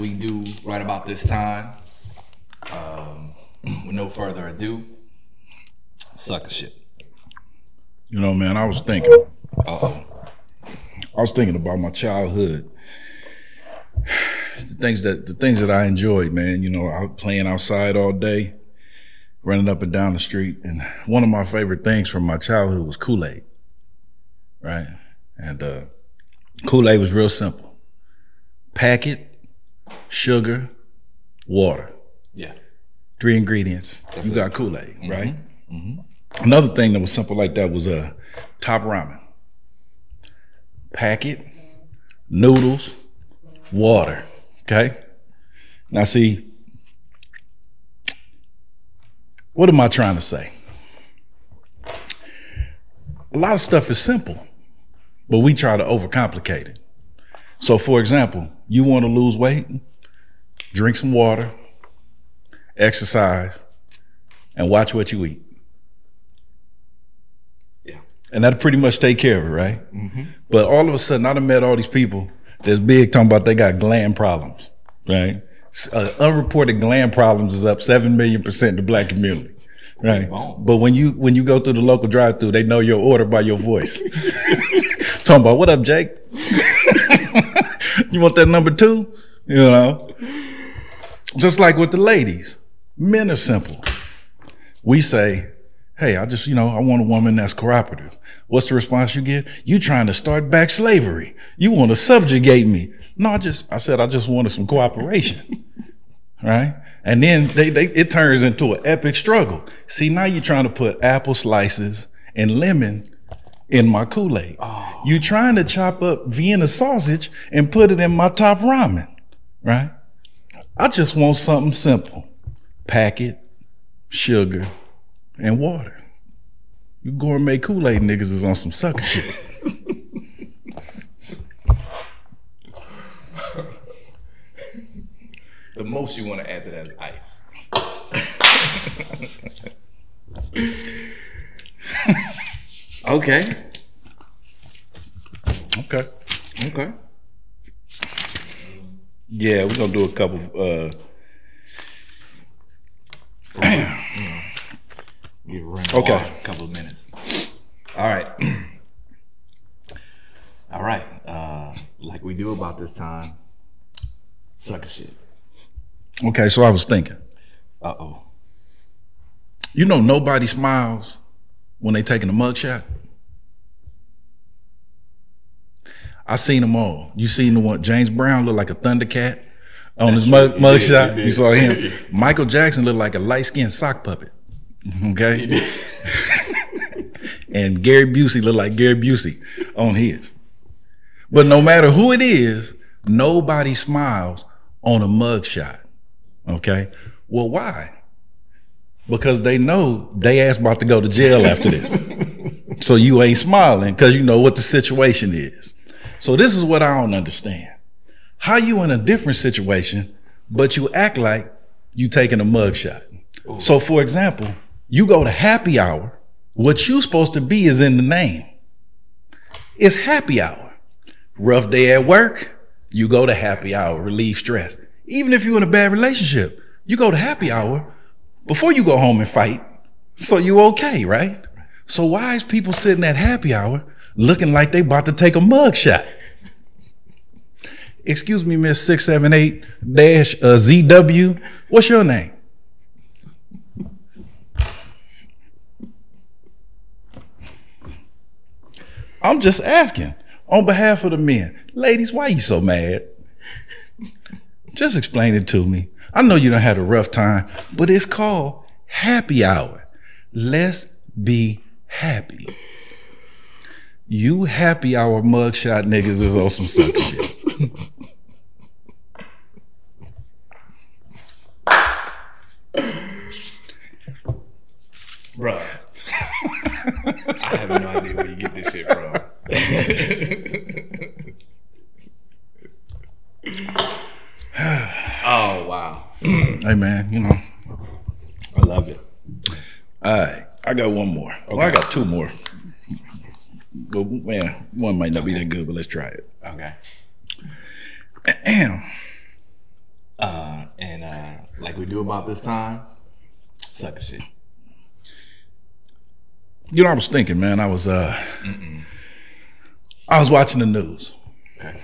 we do right about this time, with no further ado, sucker shit. You know, man, I was thinking. I was thinking about my childhood. The things that I enjoyed, man. You know, I was playing outside all day, running up and down the street, and one of my favorite things from my childhood was Kool-Aid. Right, and Kool-Aid was real simple: packet, sugar, water. Yeah, 3 ingredients. You got Kool-Aid, right? Another thing that was simple like that was top ramen. Packet, noodles, water. Okay. Now see, what am I trying to say? A lot of stuff is simple, but we try to overcomplicate it. So for example, you want to lose weight, drink some water, exercise, and watch what you eat. Yeah. And that'll pretty much take care of it, right? But all of a sudden, I done met all these people that's big talking about they got gland problems, right? Unreported gland problems is up 7 million% in the Black community. Right. But when you go through the local drive-through, they know your order by your voice. Talking about, what up, Jake? You want that number 2? You know? Just like with the ladies, men are simple. We say, hey, I want a woman that's cooperative. What's the response you get? You trying to start back slavery. You want to subjugate me. No, I said I just wanted some cooperation. Right? And then it turns into an epic struggle. See, now you're trying to put apple slices and lemon in my Kool-Aid. Oh. You trying to chop up Vienna sausage and put it in my top ramen, right? I just want something simple: packet, sugar, and water. You gourmet Kool-Aid niggas is on some sucker shit. The most you want to add to that is ice. Okay. Yeah, we're gonna do a couple. Okay. A couple of minutes. All right. All right. Like we do about this time, sucker shit. Okay, so I was thinking. You know, nobody smiles when they taking a mugshot. I seen them all. You seen the one, James Brown looked like a Thundercat on his mugshot. You saw him. Michael Jackson looked like a light-skinned sock puppet. Okay. And Gary Busey looked like Gary Busey on his. But no matter who it is, nobody smiles on a mugshot. Okay. Well, why? Because they know they ass about to go to jail after this. So you ain't smiling because you know what the situation is. So this is what I don't understand. How you in a different situation, but you act like you taking a mugshot. So for example, you go to happy hour. What you supposed to be is in the name. It's happy hour. Rough day at work, you go to happy hour, relieve stress. Even if you're in a bad relationship, you go to happy hour before you go home and fight. So you okay, right? So why is people sitting at happy hour looking like they about to take a mug shot? Excuse me, Miss 678-ZW. What's your name? I'm just asking on behalf of the men. Ladies, why you so mad? Just explain it to me. I know you done had a rough time, but it's called happy hour. Let's be happy. You happy hour mugshot niggas is on some sucker shit. Bruh. I have no idea where you get this shit from. Oh, wow. Hey, man, you know. I love it. All right. I got one more. Okay. Well, I got two more. But, man, one might not be that good, but let's try it. Okay. And like we do about this time, sucker shit. You know, I was thinking, man. I was watching the news. Okay.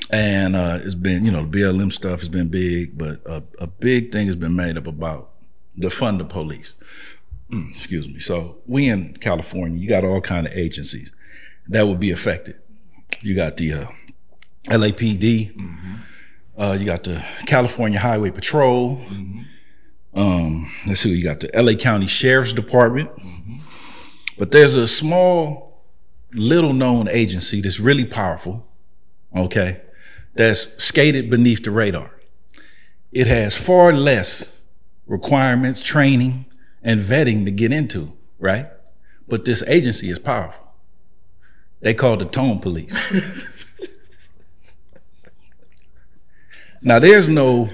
And it's been, you know, the BLM stuff has been big, but a big thing has been made up about defund the police. Excuse me. So we in California, you got all kind of agencies that would be affected. You got the LAPD, you got the California Highway Patrol. Let's see, you got the LA County Sheriff's Department. But there's a small, little known agency that's really powerful, okay, that's skated beneath the radar. It has far less requirements, training, and vetting to get into, right? But this agency is powerful. They call the tone police. Now, there's no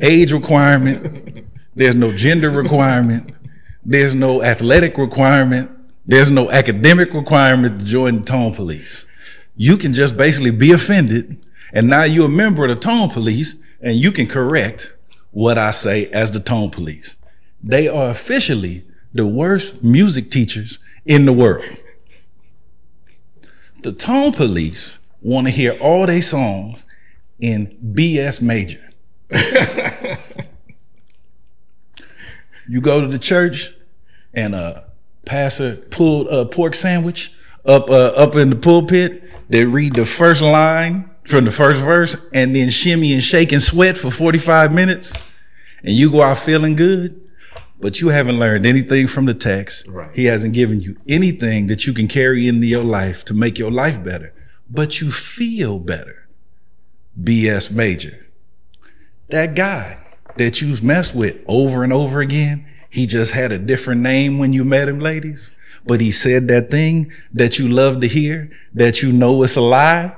age requirement. There's no gender requirement. There's no athletic requirement. There's no academic requirement to join the tone police. You can just basically be offended, and now you're a member of the tone police, and you can correct what I say as the tone police. They are officially the worst music teachers in the world. The tone police want to hear all their songs in BS major. You go to the church and pastor pulled a pork sandwich up in the pulpit. They read the first line from the first verse and then shimmy and shake and sweat for 45 minutes. And you go out feeling good, but you haven't learned anything from the text. Right. He hasn't given you anything that you can carry into your life to make your life better, but you feel better. BS major. That guy that you've messed with over and over again, he just had a different name when you met him, ladies. But he said that thing that you love to hear, that you know it's a lie,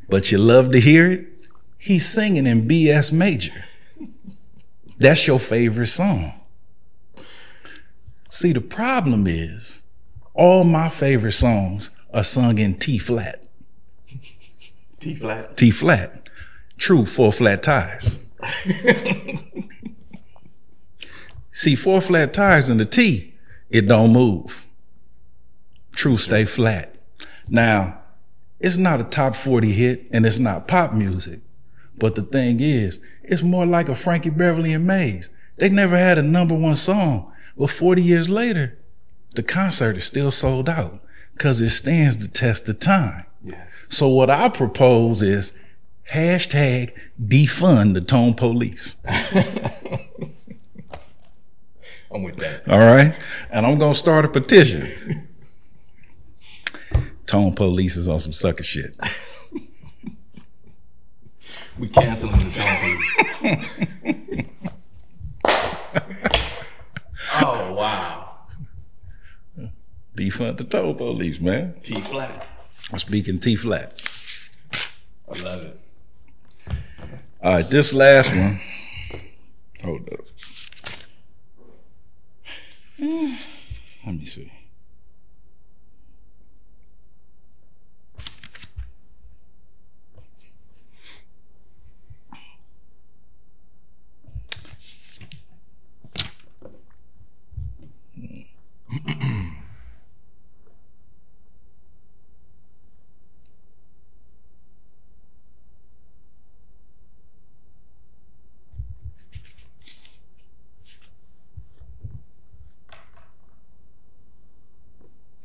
but you love to hear it. He's singing in BS major. That's your favorite song. See, the problem is all my favorite songs are sung in T flat. T flat. T flat. True 4 flat tires. See, 4 flat tires in the T, it don't move. True stay flat. Now, it's not a top 40 hit and it's not pop music. But the thing is, it's more like a Frankie Beverly and Maze. They never had a #1 song, but 40 years later, the concert is still sold out because it stands the test of time. Yes. So what I propose is hashtag defund the tone police. I'm with that. All right? And I'm going to start a petition. Tone police is on some sucker shit. We canceling the tone police. Oh, wow. Defund the tone police, man. T flat. I'm speaking T flat. I love it. All right, this last one. Hold up. Let me see.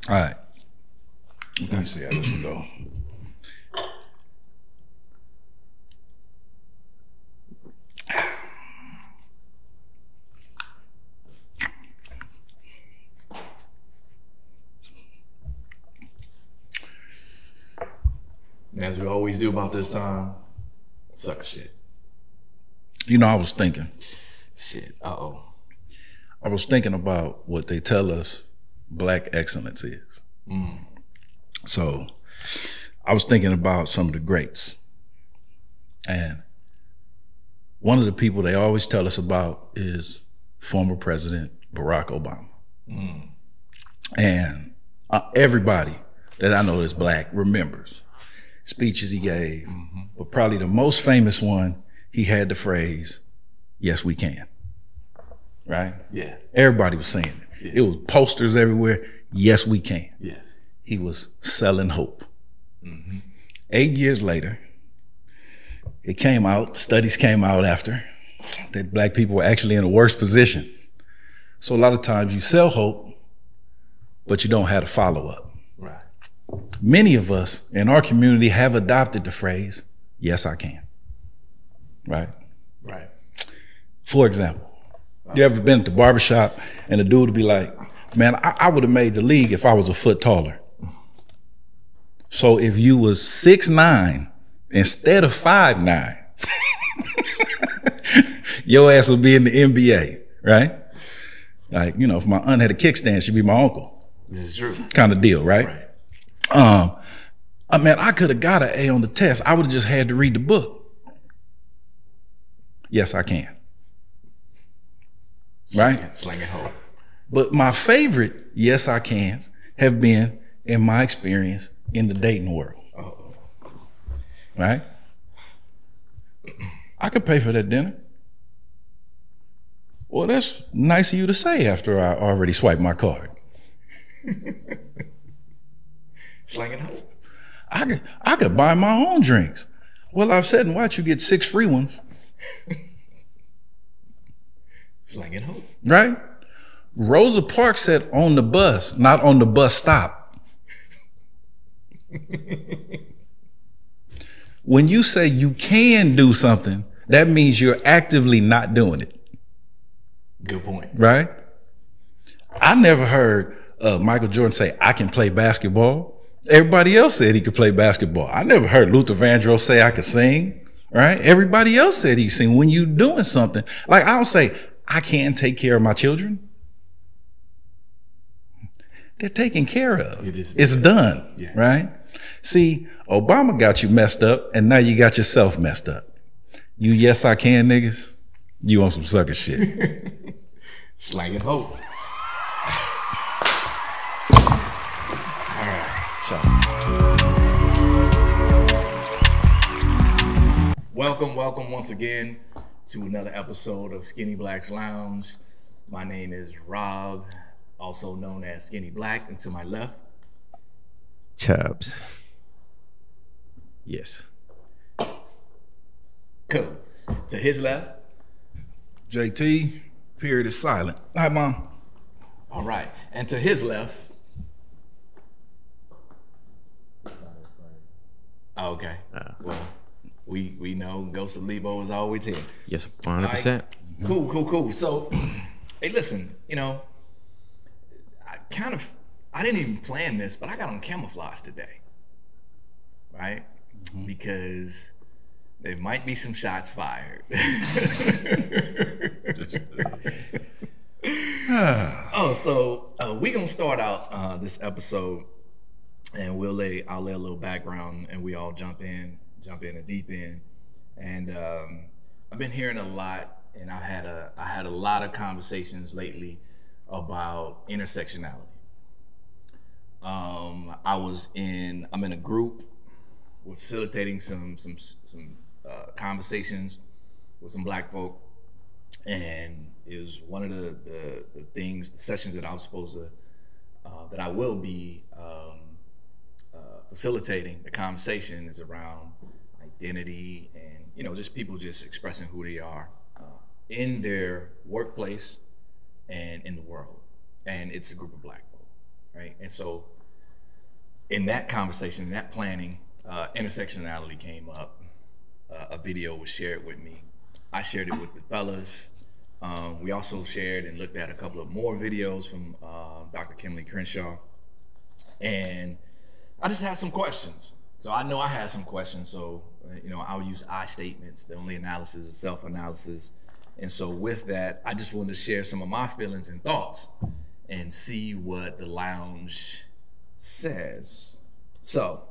All right. Let me see how this one go. As we always do about this time, sucker shit. You know, I was thinking. Shit. Uh-oh. I was thinking about what they tell us Black excellence is. So I was thinking about some of the greats. And one of the people they always tell us about is former President Barack Obama. And everybody that I know that's Black remembers speeches he gave. But probably the most famous one, he had the phrase, yes, we can. Right? Yeah. Everybody was saying it. Yeah. It was posters everywhere. Yes, we can. Yes. He was selling hope. Mm-hmm. 8 years later, it came out, studies came out after, that black people were actually in a worse position. So a lot of times you sell hope, but you don't have a follow-up. Right. Many of us in our community have adopted the phrase, yes, I can. Right? Right. For example, you ever been at the barbershop and the dude would be like, man, I would have made the league if I was a foot taller. So if you was 6'9" instead of 5'9", your ass would be in the NBA, right? Like, you know, if my aunt had a kickstand, she'd be my uncle. This is true. Kind of deal, right? Right. I mean, I could have got an A on the test. I would have just had to read the book. Yes, I can. Right? Slinging hope. But my favorite yes, I cans have been in my experience in the dating world. Uh-oh. Right? I could pay for that dinner. Well, that's nice of you to say after I already swiped my card. Slinging hope. I could buy my own drinks. Well, I've said and watch you get 6 free ones. Slinging hope. Right? Rosa Parks said on the bus, not on the bus stop. When you say you can do something, that means you're actively not doing it. Good point. Right? I never heard Michael Jordan say, I can play basketball. Everybody else said he could play basketball. I never heard Luther Vandross say I could sing. Right? Everybody else said he could sing. When you doing something, like I don't say, I can take care of my children. They're taken care of. It's done, yeah. Right? See, Obama got you messed up, and now you got yourself messed up. You yes I can niggas, you on some sucker shit. Slanging hope. All right. So. Welcome once again to another episode of Skinny Black's Lounge. My name is Rob, also known as Skinny Black, and to my left, Chubbs. Yes. Cool. To his left, JT, period is silent. Hi, Mom. All right. And to his left, okay. Well, we know Ghost of Lebo is always here. Yes, 100%. Right. Cool. So, hey, listen, you know, I didn't even plan this, but I got on camouflage today, right? Mm-hmm. Because there might be some shots fired. So we're gonna start out this episode, and I'll lay a little background, and we all jump in a deep end. And I've been hearing a lot, and I had a lot of conversations lately about intersectionality. I'm in a group. We're facilitating some conversations with some black folk, and it was one of the sessions that I was supposed to, that I will be facilitating. The conversation is around identity and, you know, just people just expressing who they are in their workplace and in the world. And it's a group of black folk, right? And so in that conversation, in that planning, intersectionality came up. A video was shared with me. I shared it with the fellas. We also shared and looked at a couple of more videos from Dr. Kimberly Crenshaw. And I just had some questions. So I know I had some questions. So, you know, I'll use I statements. The only analysis is self-analysis. And so with that, I just wanted to share some of my feelings and thoughts and see what the lounge says. So,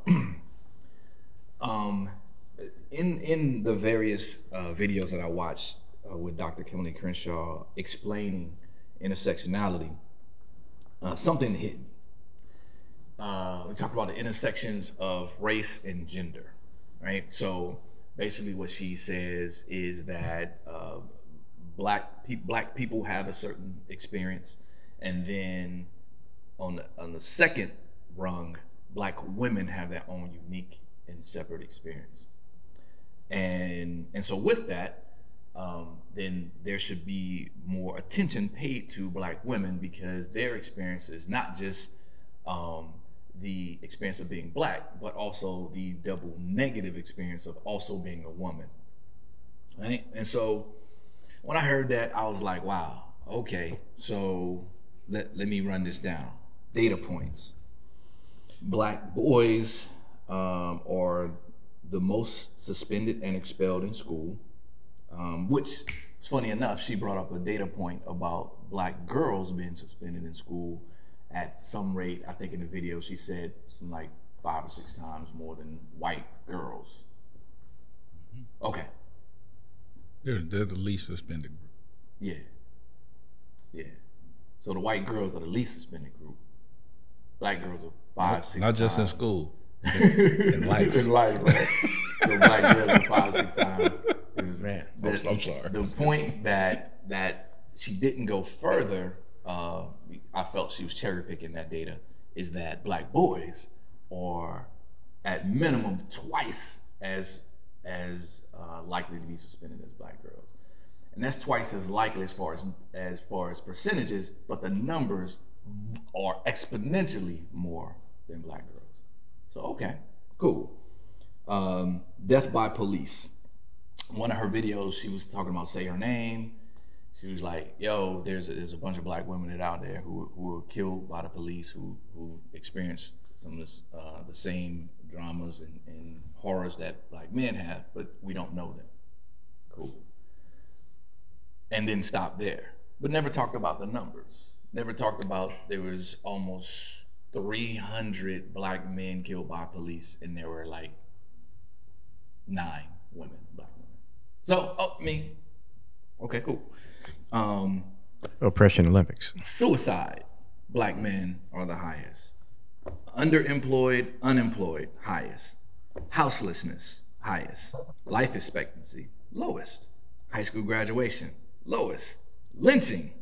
in the various videos that I watched with Dr. Kimberly Crenshaw explaining intersectionality, something hit me. We talked about the intersections of race and gender, right? So basically what she says is that black people have a certain experience, and then on the second rung, black women have their own unique and separate experience. And so with that, then there should be more attention paid to black women, because their experience is not just the experience of being black, but also the double negative experience of also being a woman, right? And so when I heard that, I was like, wow, okay, so let me run this down. Data points. Black boys are the most suspended and expelled in school, which is funny enough, she brought up a data point about black girls being suspended in school at some rate. I think in the video she said some like 5 or 6 times more than white girls. Okay. They're the least suspended group. Yeah. So the white girls are the least suspended group. Black girls are 5, 6 Not times. just in school. In life. In life, right? So black girls are 5, 6 times. Man, I'm sorry. The point that she didn't go further, I felt she was cherry picking that data, is that black boys are at minimum twice as likely to be suspended as black girls. And that's twice as likely as far as percentages, but the numbers are exponentially more than black girls. So okay, cool. Death by police. One of her videos, she was talking about say her name. She was like, yo, there's a bunch of black women that out there who were killed by the police, who experienced some of this, the same dramas and horrors that black men have, but we don't know them. Cool. And then stop there. But never talked about the numbers. Never talked about there was almost 300 black men killed by police, and there were like 9 women, black women. So, me. Okay, cool. Oppression Olympics. Suicide, black men are the highest. Underemployed, unemployed, highest. Houselessness, highest. Life expectancy, lowest. High school graduation, lowest. Lynching,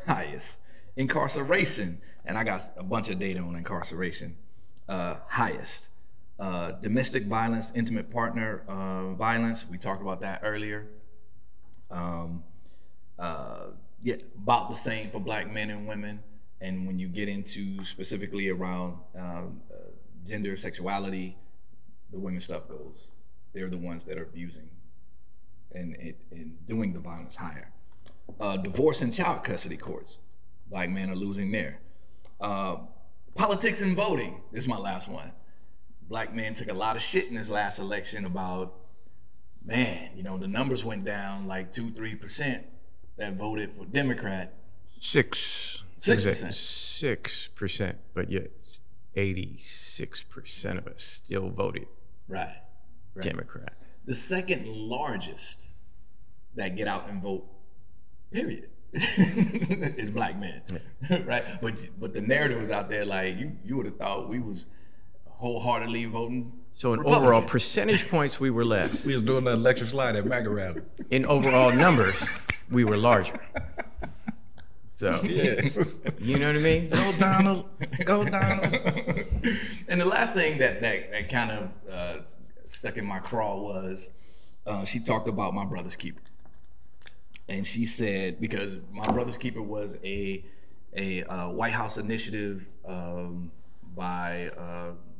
highest. Incarceration, and I got a bunch of data on incarceration, highest. Domestic violence, intimate partner violence, we talked about that earlier. Yeah, about the same for black men and women. And when you get into specifically around gender, sexuality, the women stuff goes. They're the ones that are abusing and doing the violence higher. Divorce and child custody courts, black men are losing there. Politics and voting, this is my last one. Black men took a lot of shit in this last election about, man, you know, the numbers went down like 2-3% that voted for Democrat. 6%. 6%, but yet 86% of us still voted Right. Democrat. The second largest that get out and vote, period, is black men, right? But the narrative was out there like you would have thought we was wholeheartedly voting. So in Republican. overall percentage points, we were less. We was doing that electric slide at MAGA rally. In overall numbers, we were larger. So, Yes. you know what I mean? Go Donald, go Donald. And the last thing that kind of stuck in my craw was she talked about My Brother's Keeper. And she said, because My Brother's Keeper was a White House initiative by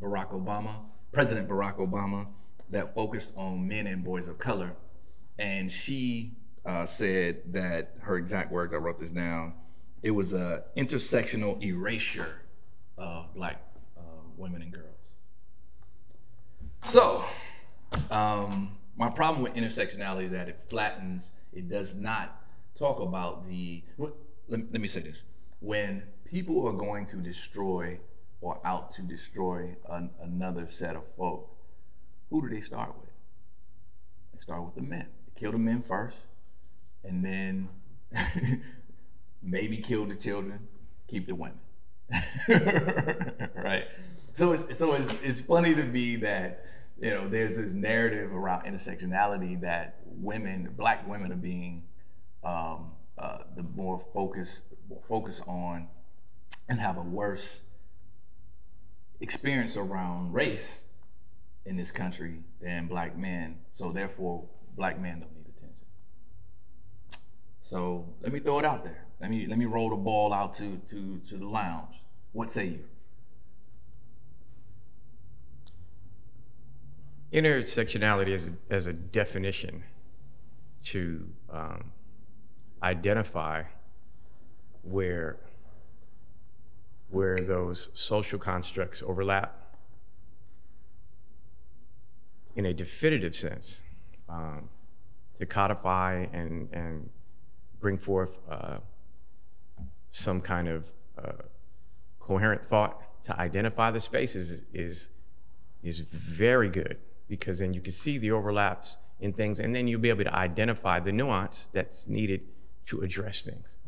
Barack Obama, President Barack Obama, that focused on men and boys of color. And she said that, her exact words, I wrote this down, it was a intersectional erasure of black women and girls. So, my problem with intersectionality is that it flattens, it does not talk about let me say this. When people are going to destroy or out to destroy another set of folk, who do they start with? They start with the men. They kill the men first, and then maybe kill the children, keep the women. Right? So it's funny to me that, you know, there's this narrative around intersectionality that black women are being the more focus on and have a worse experience around race in this country than black men. So therefore, black men don't need attention. So let me throw it out there. Let me roll the ball out to the lounge. What say you? Intersectionality as a definition to identify where those social constructs overlap in a definitive sense, to codify and bring forth some kind of coherent thought to identify the spaces is very good, because then you can see the overlaps in things, and then you'll be able to identify the nuance that's needed to address things.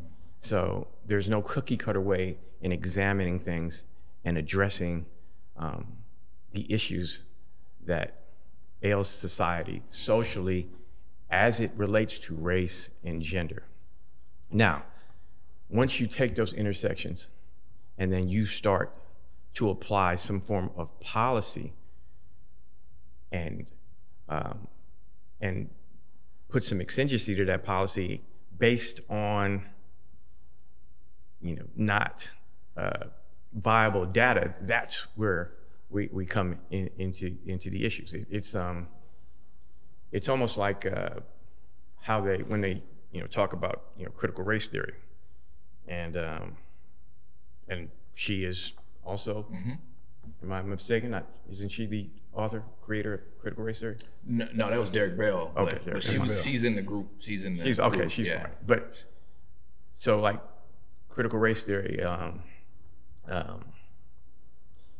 So there's no cookie cutter way in examining things and addressing the issues that ails society socially as it relates to race and gender. Now, once you take those intersections and then you start to apply some form of policy and put some exigency to that policy based on, not viable data, that's where we come into the issues. It's almost like how when they talk about critical race theory, and she is also, am I mistaken? Isn't she the author, creator of critical race theory? No, that was Derek Bell. Okay, but she's in the group. She's in the She's group, she's yeah. fine. But so like critical race theory,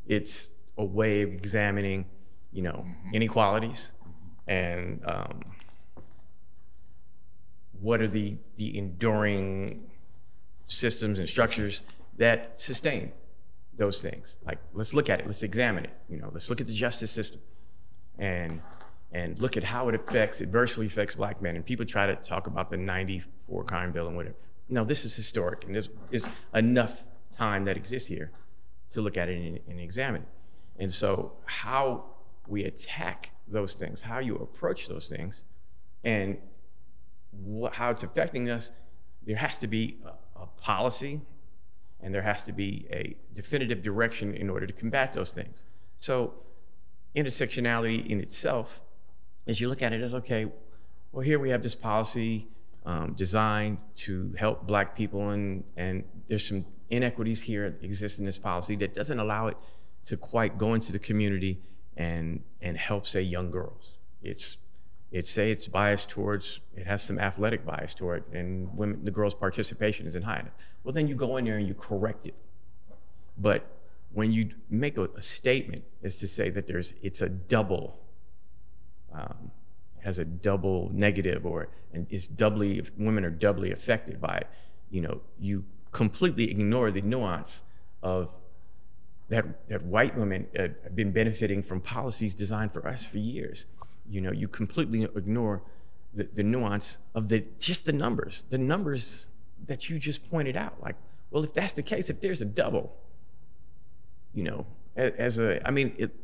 it's a way of examining, inequalities and what are the enduring systems and structures that sustain those things. Like, let's look at it, let's examine it. Let's look at the justice system and look at how it adversely affects black men. And people try to talk about the '94 crime bill and whatever. No, this is historic, and there's enough time that exists here to look at it and examine it. And so how we attack those things, how you approach those things, and how it's affecting us, there has to be a policy, and there has to be a definitive direction in order to combat those things. So intersectionality in itself, as you look at it, is okay, well, here we have this policy designed to help black people, and there's some inequities here that exist in this policy that doesn't allow it to quite go into the community and help, say, young girls. It's biased towards, it has some athletic bias toward it, and the girls' participation isn't high enough. Well, then you go in there and you correct it. But when you make a statement as to say that it's a double, has a double negative, and women are doubly affected by it, you completely ignore the nuance of that white women have been benefiting from policies designed for us for years. You completely ignore the nuance of just the numbers that you just pointed out. Like, well, if that's the case, if there's a double,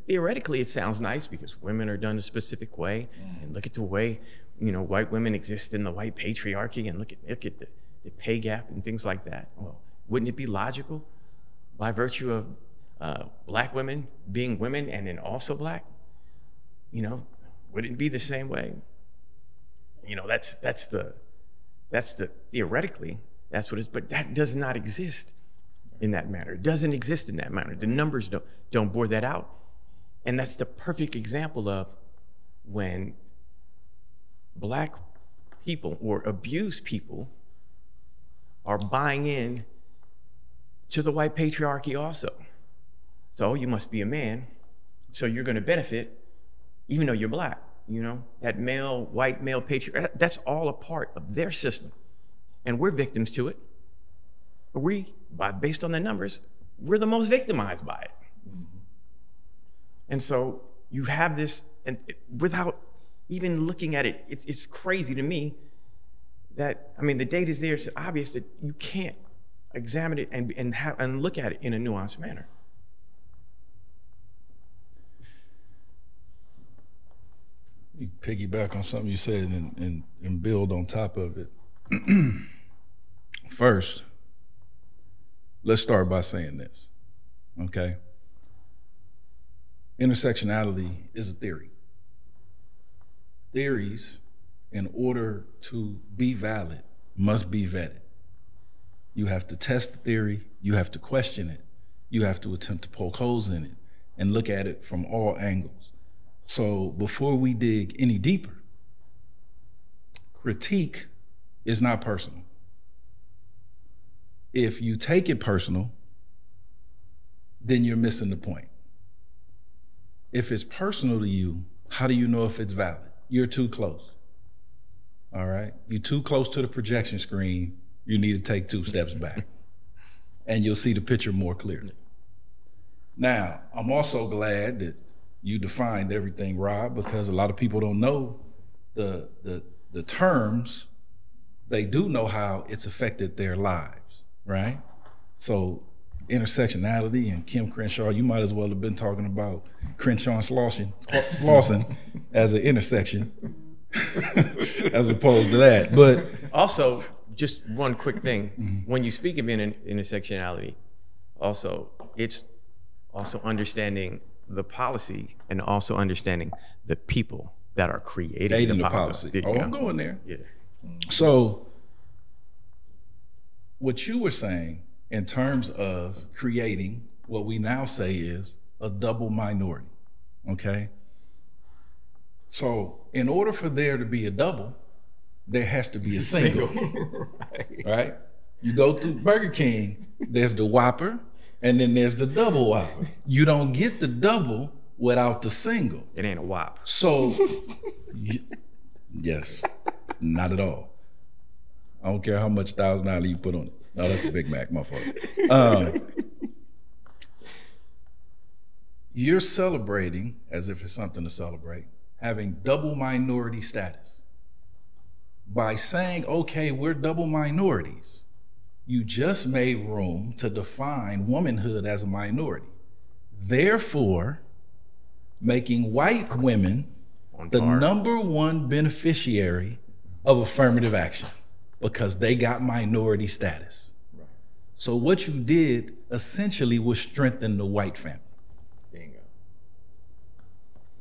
theoretically it sounds nice because women are done a specific way, and look at the way, white women exist in the white patriarchy, and look at the pay gap and things like that. Well, wouldn't it be logical by virtue of black women being women and then also black? Would it be the same way? That's the theoretically, that's what it is, but that does not exist in that manner. It doesn't exist in that manner. The numbers don't bore that out. And that's the perfect example of when black people or abused people are buying in to the white patriarchy also. So you must be a man, so you're gonna benefit even though you're black. That white male patriarchy, that's all a part of their system. And we're victims to it. Based on the numbers, we're the most victimized by it. And so you have this, and without even looking at it, it's crazy to me that, I mean, the data is there. It's obvious that you can't examine it and look at it in a nuanced manner. You piggyback on something you said and build on top of it. First, let's start by saying this, okay? Intersectionality is a theory. Theories, in order to be valid, must be vetted. You have to test the theory, you have to question it, you have to attempt to poke holes in it and look at it from all angles. So before we dig any deeper, critique is not personal. If you take it personal, then you're missing the point. If it's personal to you, how do you know if it's valid? You're too close. All right? You're too close to the projection screen. You need to take 2 steps back and you'll see the picture more clearly. Now, I'm also glad that you defined everything, Rob, because a lot of people don't know the terms. They do know how it's affected their lives, right? So intersectionality and Kim Crenshaw, you might as well have been talking about Crenshaw and Slauson as an intersection as opposed to that. But also, just one quick thing. When you speak of intersectionality, also, it's also understanding the policy and also understanding the people that are creating the policy. Oh, I'm going there. Yeah. So what you were saying in terms of creating what we now say is a double minority, okay? So in order for there to be a double, there has to be a single, right? You go through Burger King, there's the Whopper, and then there's the double Whopper. You don't get the double without the single. It ain't a Whop. So, yes, not at all. I don't care how much $1,000 you put on it. No, that's the Big Mac, my fault. You're celebrating, as if it's something to celebrate, having double minority status. By saying, okay, we're double minorities, you just made room to define womanhood as a minority. Therefore, making white women the #1 beneficiary of affirmative action because they got minority status. Right. So what you did essentially was strengthen the white family. Bingo.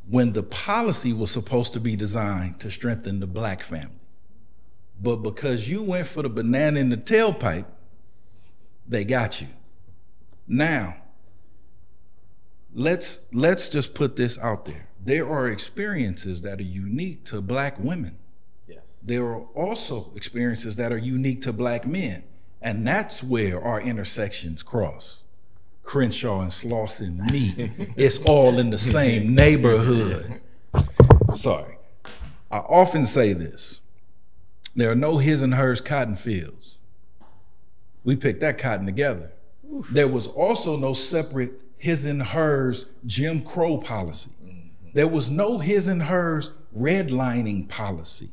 When the policy was supposed to be designed to strengthen the black family. But because you went for the banana in the tailpipe, they got you. Now, let's just put this out there. There are experiences that are unique to black women. Yes. There are also experiences that are unique to black men. And that's where our intersections cross. Crenshaw and Slauson meet. It's all in the same neighborhood. Sorry. I often say this. There are no his and hers cotton fields. We picked that cotton together. Oof. There was also no separate his and hers Jim Crow policy. There was no his and hers redlining policy.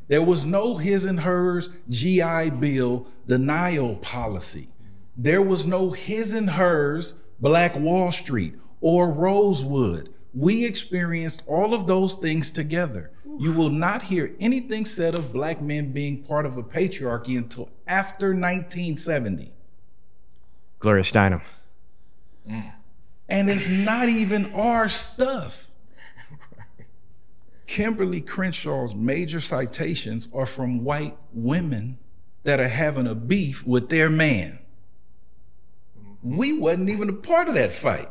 There was no his and hers GI Bill denial policy. There was no his and hers Black Wall Street or Rosewood. We experienced all of those things together. You will not hear anything said of black men being part of a patriarchy until after 1970. Gloria Steinem. And it's not even our stuff. Kimberly Crenshaw's major citations are from white women that are having a beef with their man. We wasn't even a part of that fight.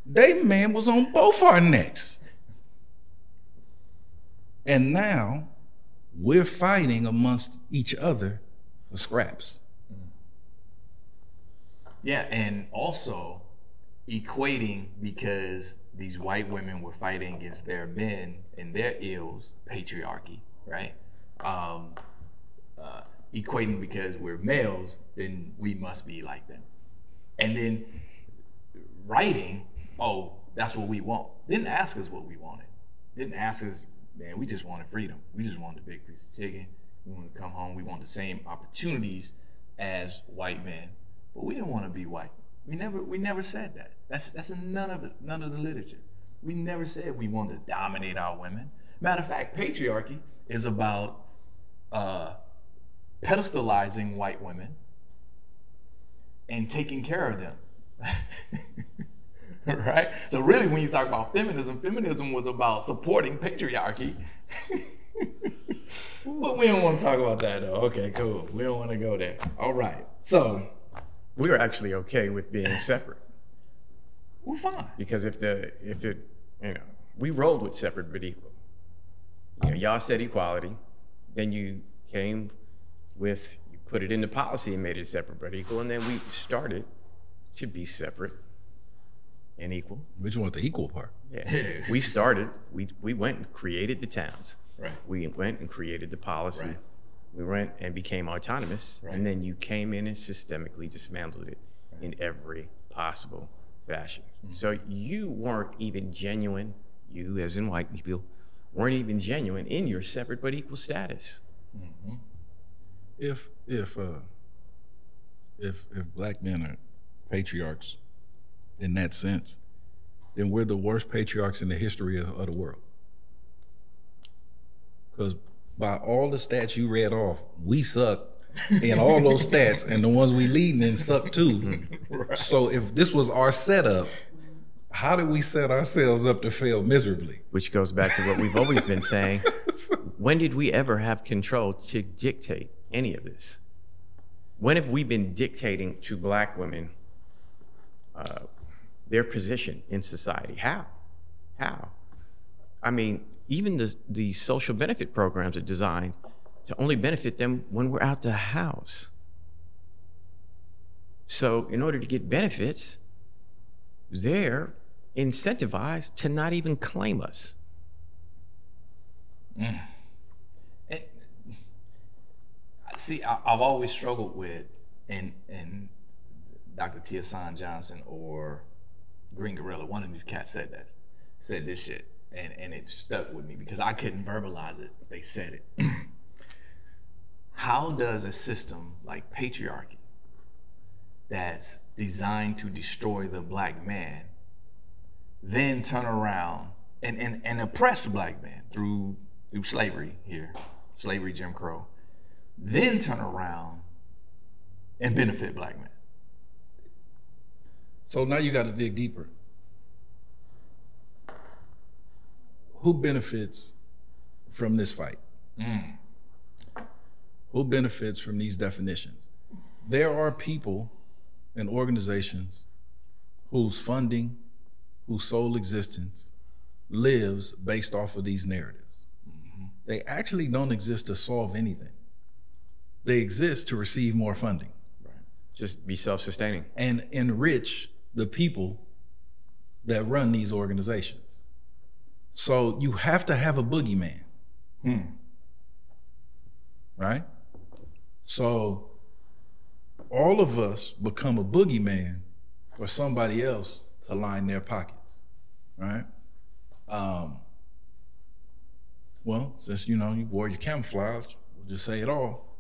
Their man was on both our necks. And now we're fighting amongst each other for scraps. Yeah, and also equating because these white women were fighting against their men and their ills, patriarchy, right? Equating because we're males, then we must be like them. And then writing, oh, that's what we want. Didn't ask us what we wanted. Didn't ask us, man, we just wanted freedom. We just wanted a big piece of chicken. We want to come home. We want the same opportunities as white men, but we didn't want to be white. We never said that. That's in none of the literature. We never said we wanted to dominate our women. Matter of fact, patriarchy is about pedestalizing white women and taking care of them. Right? So really, when you talk about feminism, feminism was about supporting patriarchy. But we don't want to talk about that, though. Okay, cool. We don't want to go there. All right. So we were actually okay with being separate. We're fine. Because we rolled with separate but equal. Y'all said equality, then you came with, you put it into policy and made it separate but equal, and then we started to be separate and equal. We just want the equal part. Yeah. We started, we went and created the towns. Right. We went and created the policy. Right. We went and became autonomous, Right. and then you came in and systemically dismantled it in every possible fashion. Mm-hmm. So you weren't even genuine, you as in white people, weren't even genuine in your separate but equal status. Mm-hmm. If black men are patriarchs in that sense, then we're the worst patriarchs in the history of the world. Because by all the stats you read off, we suck in all those stats, and the ones we leading in suck too. Right. So if this was our setup, how did we set ourselves up to fail miserably? Which goes back to what we've always been saying. When did we ever have control to dictate any of this? When have we been dictating to black women their position in society? How? I mean, even the social benefit programs are designed to only benefit them when we're out the house. So in order to get benefits, they're incentivized to not even claim us. Mm. See, I've always struggled with, and Dr. Tiasan Johnson or Green Gorilla, one of these cats said this shit, and it stuck with me because I couldn't verbalize it. They said it. How does a system like patriarchy that's designed to destroy the black man then turn around and oppress the black man through slavery here, slavery, Jim Crow, then turn around and benefit black men? So now you got to dig deeper. Who benefits from this fight? Mm. Who benefits from these definitions? There are people and organizations whose funding, whose sole existence lives based off of these narratives. Mm-hmm. They actually don't exist to solve anything. They exist to receive more funding. Right. Just be self-sustaining. And enrich the people that run these organizations. So you have to have a boogeyman. Right? So all of us become a boogeyman for somebody else to line their pockets, right? Well, since you wore your camouflage, we'll just say it all.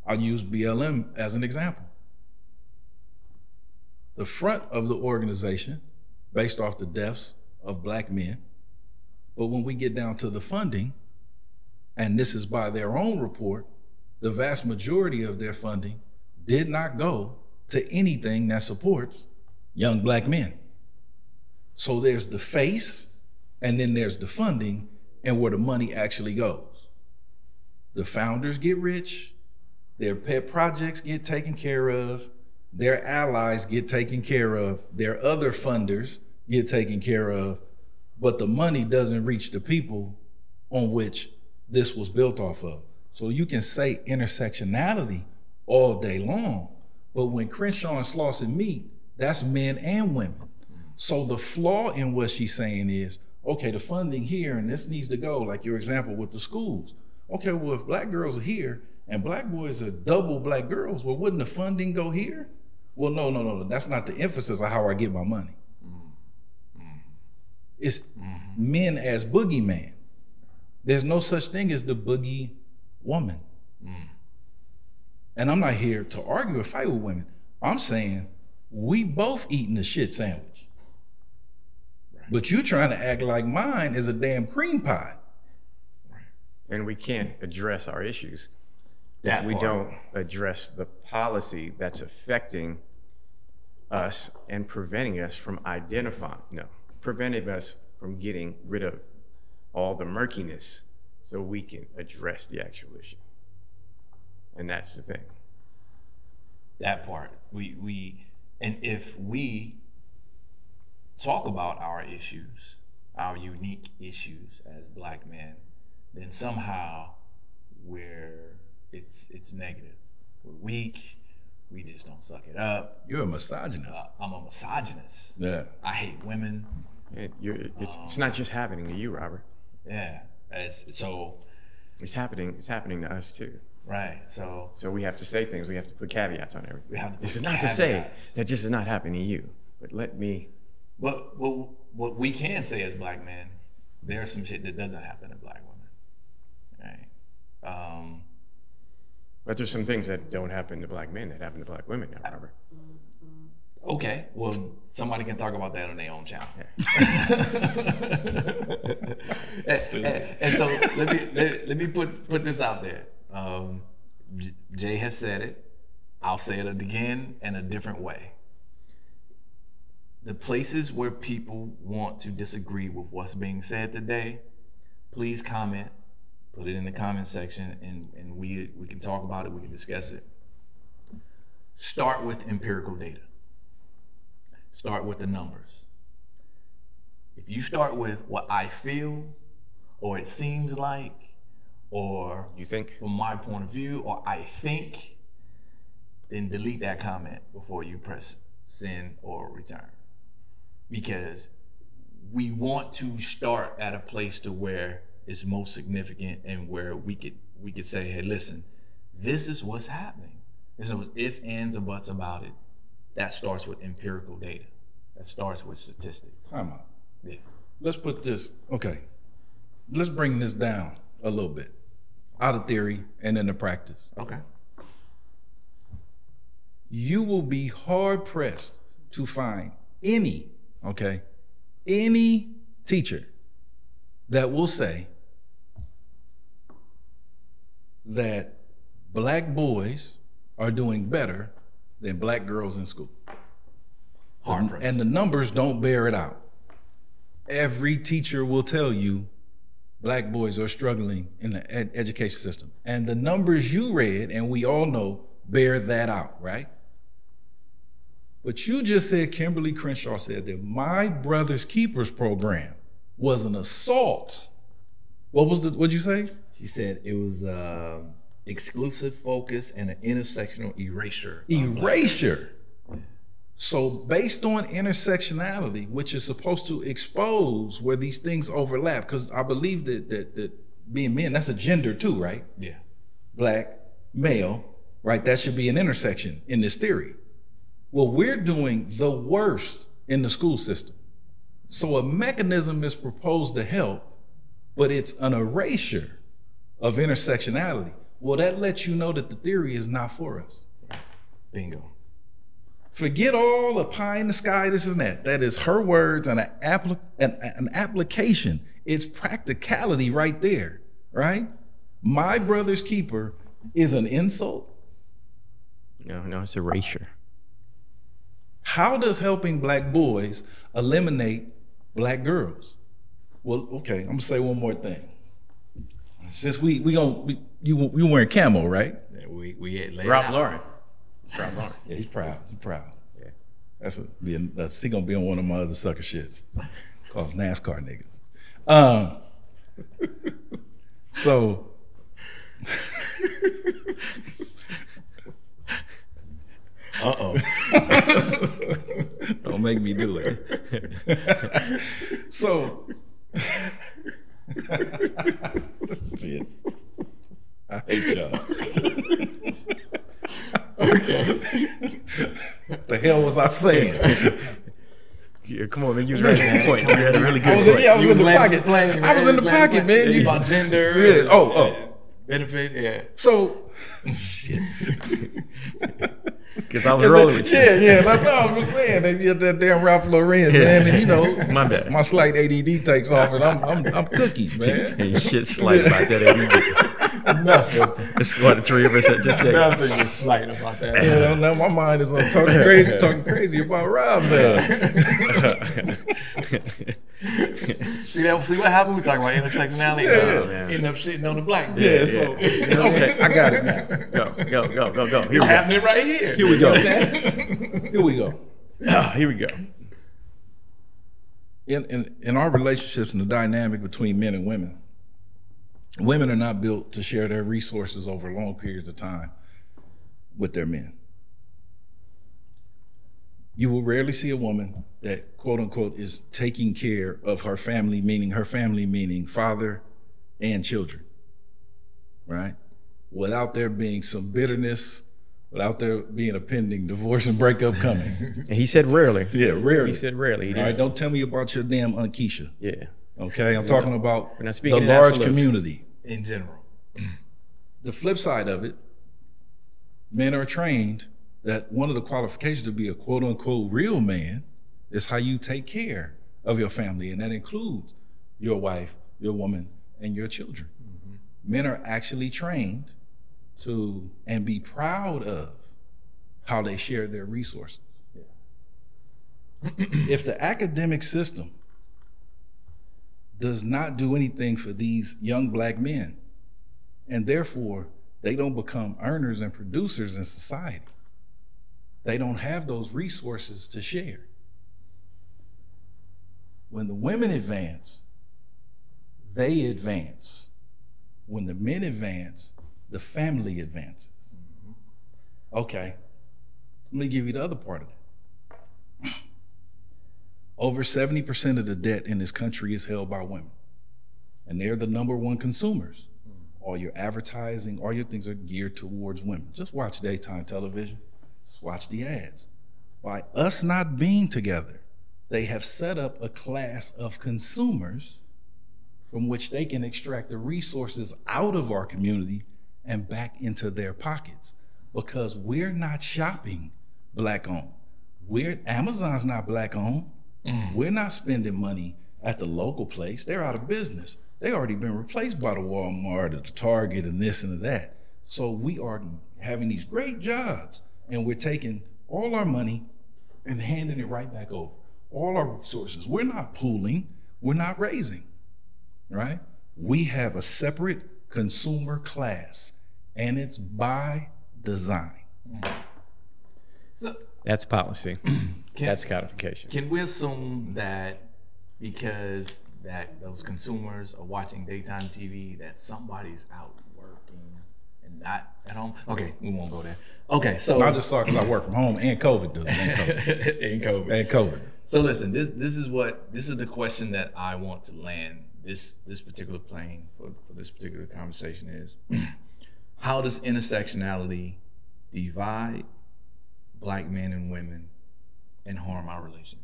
I'll use BLM as an example. The front of the organization, based off the deaths of black men, but when we get down to the funding, and this is by their own report, the vast majority of their funding did not go to anything that supports young black men. So there's the face, and then there's the funding, and where the money actually goes. The founders get rich, their pet projects get taken care of, their allies get taken care of, their other funders get taken care of, but the money doesn't reach the people on which this was built off of. So you can say intersectionality all day long, but when Crenshaw and Slauson meet, that's men and women. So the flaw in what she's saying is, okay, the funding here and this needs to go, like your example with the schools. Okay, well, if black girls are here and black boys are double black girls, well, wouldn't the funding go here? Well, no. That's not the emphasis of how I get my money. It's men as boogeyman. There's no such thing as the boogie woman. And I'm not here to argue or fight with women. I'm saying we both eating the shit sandwich. Right. But you trying to act like mine is a damn cream pie. Right. And we can't address our issues That if we part. don't address the policy that's affecting us and preventing us from preventing us from getting rid of all the murkiness so we can address the actual issue. And that's the thing. That part. And if we talk about our issues, our unique issues as Black men, then somehow it's negative. We're weak. We just don't suck it up. You're a misogynist. I'm a misogynist. Yeah. I hate women. It's not just happening to you, Robert. Yeah. So it's happening to us too. right. So we have to say things. We have to put caveats on everything. we have to. This put is not to say caveats. that this is not happening to you, but let me. But what we can say as Black men, there's some shit that doesn't happen to Black women. Right. But there's some things that don't happen to Black men that happen to Black women now, Robert. Okay, well, somebody can talk about that on their own channel. Yeah. and so let me put this out there. Jay has said it. I'll say it again in a different way. The places where people want to disagree with what's being said today, please comment. Put it in the comment section, and we can talk about it. We can discuss it. Start with empirical data. Start with the numbers. If you start with what I feel, or it seems like, or You think? from my point of view, or I think, then delete that comment before you press send or return. Because we want to start at a place to where it's most significant and where we could say, hey, listen, this is what's happening. There's no ifs, ands, or buts about it. That starts with empirical data. That starts with statistics. Time out. Yeah. Let's put this, okay. Let's bring this down a little bit. Out of theory and into practice. Okay. You will be hard pressed to find any teacher that will say that Black boys are doing better than Black girls in school. Hard pressed. And the numbers don't bear it out. Every teacher will tell you Black boys are struggling in the education system. And the numbers you read, and we all know, bear that out, right? But you just said, Kimberly Crenshaw said that My Brother's Keepers program was an assault. What'd you say? She said it was exclusive focus and an intersectional erasure. Erasure. So based on intersectionality, which is supposed to expose where these things overlap, because I believe that being men, that's a gender too, right? Yeah. Black, male, right? That should be an intersection in this theory. Well, we're doing the worst in the school system. So a mechanism is proposed to help, but it's an erasure of intersectionality. Well, that lets you know that the theory is not for us. Bingo. Forget all the pie in the sky, this and that. That is her words and an application. It's practicality right there, right? My Brother's Keeper is an insult. No, it's erasure. How does helping Black boys eliminate Black girls? Well, okay, I'm gonna say one more thing. Since you wearing camo, right? Yeah, we Ralph Lauren. Yeah, he's proud. He's proud. Yeah. That's he gonna be on one of my other sucker shits called NASCAR niggas. So don't make me do it. So shit. I hate y'all. Okay. What the hell was I saying? Yeah, come on, man. You was right on point. You had a really good point. I was in the letting pocket. it play, man. I was in the pocket, man. About gender. Yeah. benefit. Yeah. So, shit. Because I was rolling with you. Yeah, that's what I was saying. They get that damn Ralph Lauren, man, and you know, My bad. my slight ADD takes off, and I'm cookies, man. Ain't shit slight about that ADD. Nothing. It's what, 3 of us at this day. Nothing is slight about that. Yeah, now my mind is on talking crazy about Rob's ass. See what happened? We talking about intersectionality. Yeah. End up shitting on the black man. Yeah, so okay, I got it now. Go. Here we It's go. happening right here. Here we go. Here we go. Here we go. In our relationships and the dynamic between men and women are not built to share their resources over long periods of time with their men. You will rarely see a woman that, quote unquote, is taking care of her family meaning father and children, right? Without there being some bitterness, without there being a pending divorce and breakup coming. And he said rarely. Yeah, rarely. He said rarely. All right, don't tell me about your damn Aunt Keisha. Yeah. Okay, I'm talking about We're not the speaking in large absolutes. community. In general. The flip side of it, men are trained that one of the qualifications to be a quote unquote real man is how you take care of your family. And that includes your wife, your woman, and your children. Mm-hmm. Men are actually trained to and be proud of how they share their resources. Yeah. If the academic system does not do anything for these young black men, and therefore they don't become earners and producers in society, they don't have those resources to share. When the women advance, they advance. When the men advance, the family advances. Okay, let me give you the other part of that. Over 70% of the debt in this country is held by women, and they're the number one consumers. All your advertising, all your things are geared towards women. Just watch daytime television. Just watch the ads. By us not being together, they have set up a class of consumers from which they can extract the resources out of our community and back into their pockets, because we're not shopping black owned. Amazon's not black owned. We're not spending money at the local place. They're out of business. They already been replaced by the Walmart or the Target and this and that. So we are having these great jobs, and we're taking all our money and handing it right back over. All our resources. We're not pooling. We're not raising, right? We have a separate consumer class, and it's by design. So, That's policy. That's codification. can we assume that because that those consumers are watching daytime TV, that somebody's out working and not at home? Okay, we won't go there. Okay, so I just saw because I work from home and COVID, dude. in COVID. And COVID. So listen, this is the question that I want to land this particular plane for this particular conversation is, how does intersectionality divide black men and women and harm our relationships?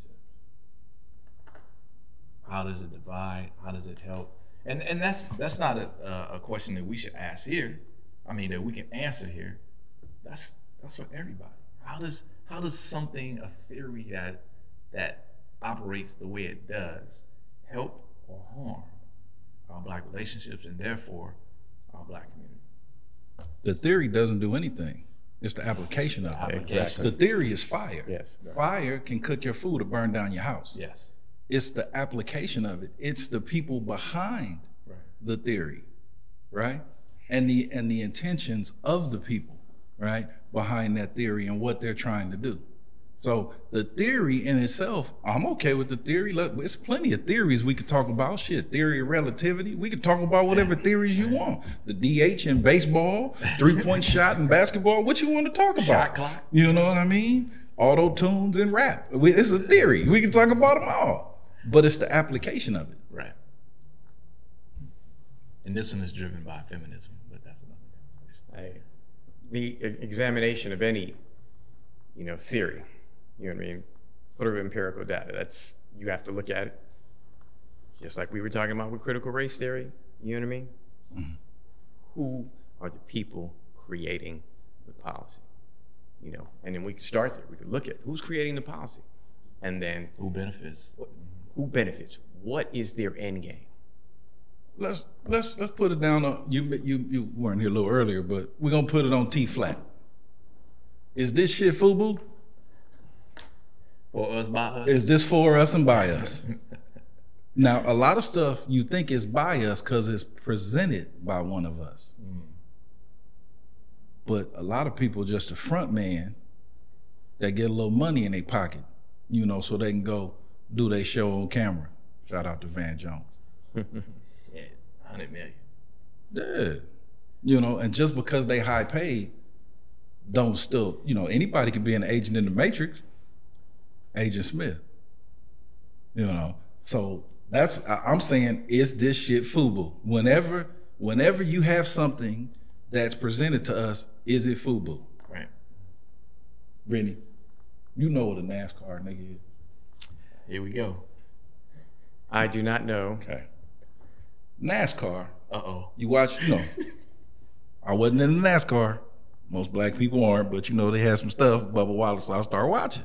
How does it divide? How does it help? And that's not a question that we should ask here. I mean, that we can answer here. That's for everybody. How does a theory that operates the way it does help or harm our black relationships and therefore our black community? The theory doesn't do anything. It's the application of it. Exactly. The theory is fire. Yes. Fire can cook your food or burn down your house. Yes. It's the application of it. It's the people behind the theory, right? And the intentions of the people, right, behind that theory and what they're trying to do. So the theory in itself, I'm okay with the theory. Look, there's plenty of theories we could talk about. Shit, theory of relativity. We could talk about whatever theories you want. The DH in baseball, 3-point shot in basketball. What you want to talk about? Shot clock. You know what I mean? Auto tunes and rap. It's a theory. We can talk about them all. But it's the application of it. Right. And this one is driven by feminism, but that's another conversation. The examination of any, theory, you know what I mean, through empirical data, you have to look at it. Just like we were talking about with critical race theory, you know what I mean? Mm-hmm. who are the people creating the policy? You know, and then we could start there. We could look at who's creating the policy, and then Who benefits? who benefits. What is their end game? Let's put it down on you weren't here a little earlier, but we're gonna put it on T flat. Is this shit FUBU? For us, by us? Is this for us and by us? Now, a lot of stuff you think is by us because it's presented by one of us. But a lot of people just a front man that get a little money in their pocket, you know, so they can go do their show on camera. Shout out to Van Jones. Shit, 100 million. Yeah. You know, and just because they high paid, don't still, you know, anybody could be an agent in the Matrix. Agent Smith. You know, so I'm saying, is this shit FUBU? Whenever you have something that's presented to us, is it FUBU? Right. Brittany, you know what a NASCAR nigga is. Here we go. I do not know. Okay. NASCAR. Uh-oh. You watch, you know, I wasn't in the NASCAR. Most black people aren't, but you know, they had some stuff. Bubba Wallace, so I started watching.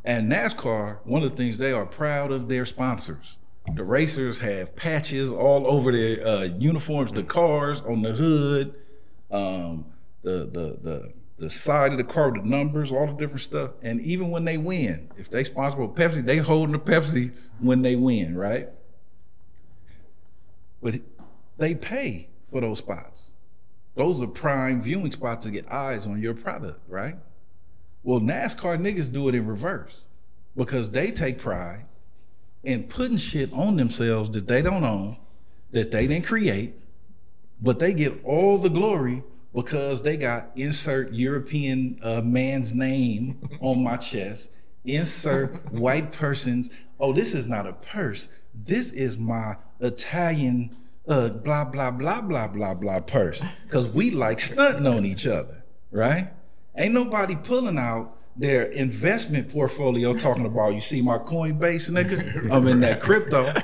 And NASCAR, one of the things, they are proud of their sponsors. The racers have patches all over their uniforms, the cars, on the hood, the side of the car, the numbers, all the different stuff. And even when they win, if they sponsor with Pepsi, they holding the Pepsi when they win, right? But they pay for those spots. Those are prime viewing spots to get eyes on your product, right? Well, NASCAR niggas do it in reverse because they take pride in putting shit on themselves that they don't own, that they didn't create, but they get all the glory because they got insert European man's name on my chest, insert white person's, oh, this is not a purse. This is my Italian blah, blah, blah, blah, blah, blah purse. Because we like stunting on each other, right? Ain't nobody pulling out their investment portfolio talking about, you see my Coinbase, nigga? I'm in that crypto,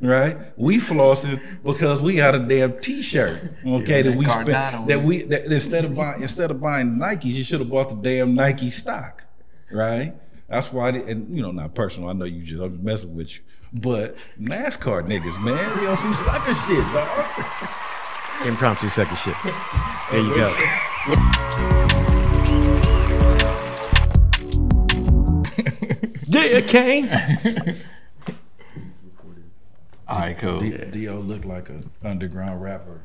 right? We flossing because we got a damn T-shirt, okay? That we spent, that instead of buying Nikes, you should have bought the damn Nike stock, right? That's why, and you know, not personal. I know you just, I'm messing with you, but NASCAR niggas, man, you on some sucker shit, dog. Impromptu sucker shit. There you go. Yeah, Kane. All right, cool. Dio looked like an underground rapper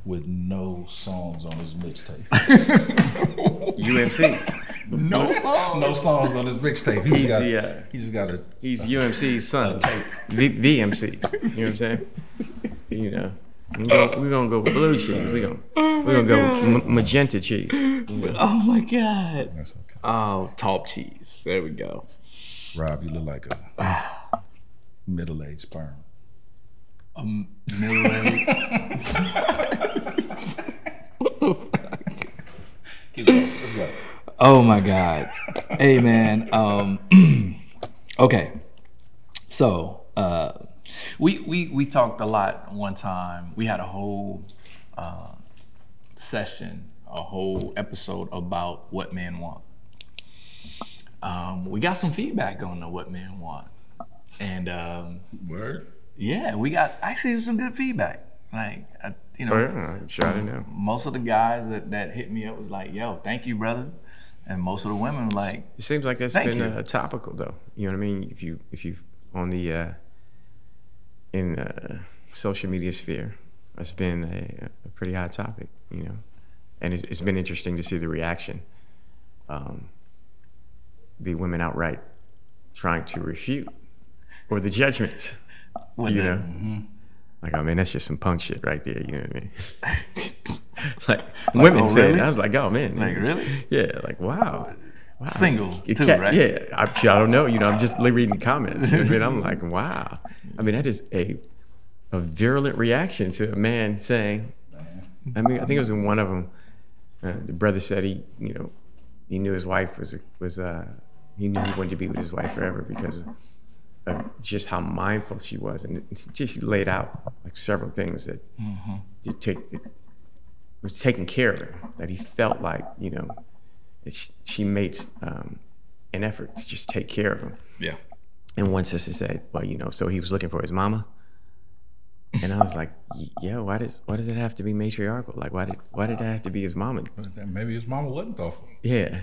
with no songs on his mixtape. UMC. No songs? No songs on his mixtape. He's UMC's son. VMCs. You know what I'm saying? You know. We're gonna go with blue cheese. We're gonna go with magenta cheese. Oh my God. That's okay. Oh, top cheese. There we go. Rob, you look like a middle-aged sperm. Middle-aged? What the fuck? Keep going. Let's go. Oh my God. Hey man. Okay. So we talked a lot one time. We had a whole session, a whole episode about what men want. We got some feedback on the what men want, and Word? yeah, we got actually some good feedback. Like you know, Oh, yeah. Sure, I didn't know. most of the guys that hit me up was like, "Yo, thank you, brother," and most of the women were like, It seems like that's Thank been you. topical though. You know what I mean? If you on the in social media sphere, that's been a pretty hot topic. You know, and it's been interesting to see the reaction. The women outright trying to refute or the judgments. What you the- know, like, oh man, that's just some punk shit right there. You know what I mean? Like women oh, said, really? I was like, oh man, Like, really? Yeah, like wow. Single It too, can't- right? Yeah, I don't know. You know, I'm just reading the comments. I mean, I'm like, wow. I mean, that is a virulent reaction to a man saying. I mean, I think it was in one of them. The brother said he knew his wife was he knew he wanted to be with his wife forever because just how mindful she was, and she laid out like several things that was taking care of him, that he felt like, you know, that she made an effort to just take care of him. Yeah. And one sister said, well, you know, so he was looking for his mama. And I was like, yeah, why does it have to be matriarchal? Like, why did it have to be his mama? Maybe his mama wasn't thoughtful. Yeah.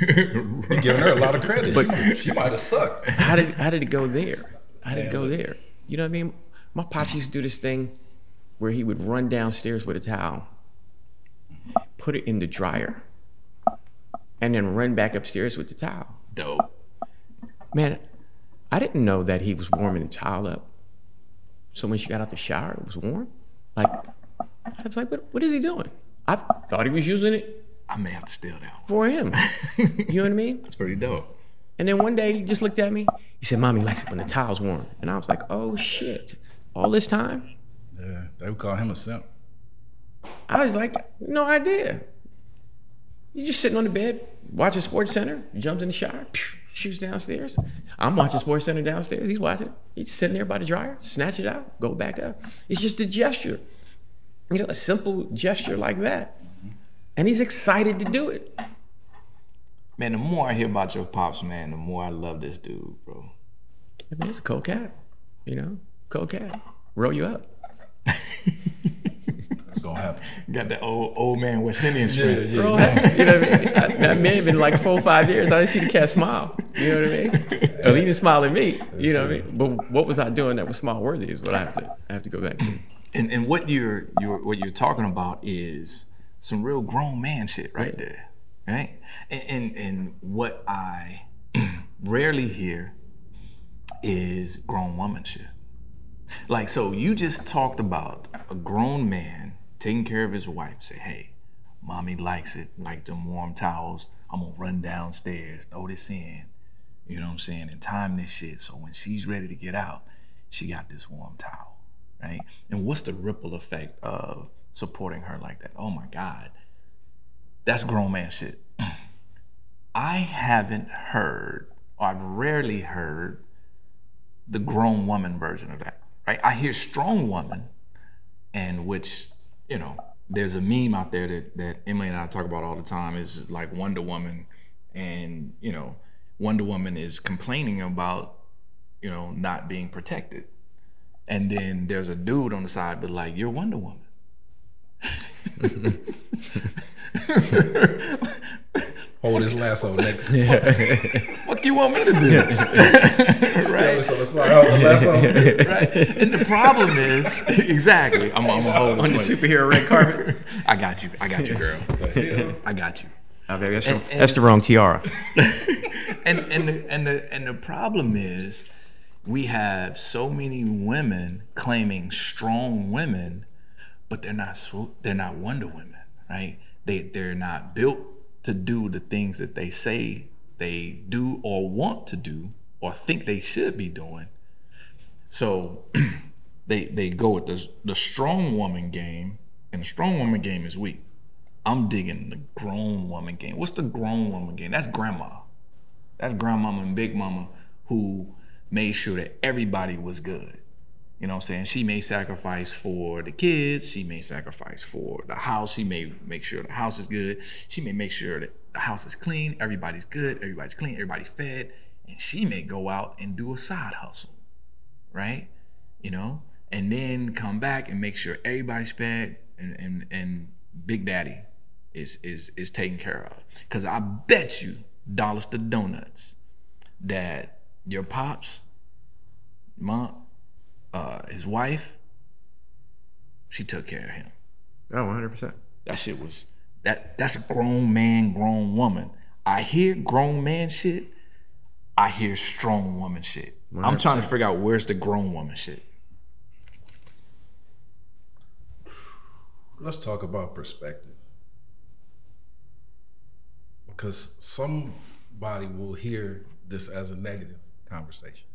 You're giving her a lot of credit. But she might have sucked. How did it go there? How did it go there? You know what I mean? My pops used to do this thing where he would run downstairs with a towel, put it in the dryer, and then run back upstairs with the towel. Dope. Man, I didn't know that he was warming the towel up. So when she got out the shower, it was warm. Like, I was like, what is he doing? I thought he was using it. I may have to steal that one. For him. You know what I mean? That's pretty dope. And then one day he just looked at me. He said, Mommy likes it when the towel's warm. And I was like, oh shit, all this time? Yeah, they would call him a simp. I was like, no idea. You're just sitting on the bed, watching Sports Center, jumps in the shower, shoots downstairs. I'm watching Sports Center downstairs, he's watching. He's just sitting there by the dryer, snatch it out, go back up. It's just a gesture. You know, a simple gesture like that. And he's excited to do it. Man, the more I hear about your pops, man, the more I love this dude, bro. I mean, it's a cold cat, you know? Cold cat. Roll you up. That's gonna happen. Got that old man West Indian strength. Yeah. You know what I mean? That man been like 4 or 5 years. I didn't see the cat smile. You know what I mean? Well, he didn't smile at me. You know what I mean? But what was I doing that was smile worthy is what I have to go back to. And what you're talking about is some real grown man shit right there, right? And what I rarely hear is grown woman shit. Like, so you just talked about a grown man taking care of his wife. Say, hey, mommy likes it, like them warm towels. I'm gonna run downstairs, throw this in, you know what I'm saying, and time this shit. So when she's ready to get out, she got this warm towel, right? And what's the ripple effect of supporting her like that? Oh my God, that's grown man shit. I haven't heard, or I've rarely heard, the grown woman version of that, right? I hear strong woman, and which, you know, there's a meme out there that Emily and I talk about all the time, is like Wonder Woman, and, you know, Wonder Woman is complaining about, you know, not being protected. And then there's a dude on the side, but like, you're Wonder Woman. Hold his lasso, nigga. What you want me to do? Right. Right. And the problem is, exactly. I'm holding on the superhero red carpet. I got you, girl. I got you. Okay, that's the wrong tiara. And the problem is, we have so many women claiming strong women, but they're not Wonder Women, right? They're not built to do the things that they say they do or want to do or think they should be doing. So they go with the strong woman game, and the strong woman game is weak. I'm digging the grown woman game. What's the grown woman game? That's grandma. That's grandmama and big mama who made sure that everybody was good. You know what I'm saying? She may sacrifice for the kids. She may sacrifice for the house. She may make sure the house is good. She may make sure that the house is clean. Everybody's good. Everybody's clean. Everybody's fed. And she may go out and do a side hustle, right? You know, and then come back and make sure everybody's fed and Big Daddy is taken care of. Because I bet you dollars to donuts that your pops, mom, his wife, she took care of him. Oh, 100%. That shit was, that's a grown man, grown woman. I hear grown man shit, I hear strong woman shit. 100%. I'm trying to figure out where's the grown woman shit. Let's talk about perspective. Because somebody will hear this as a negative conversation.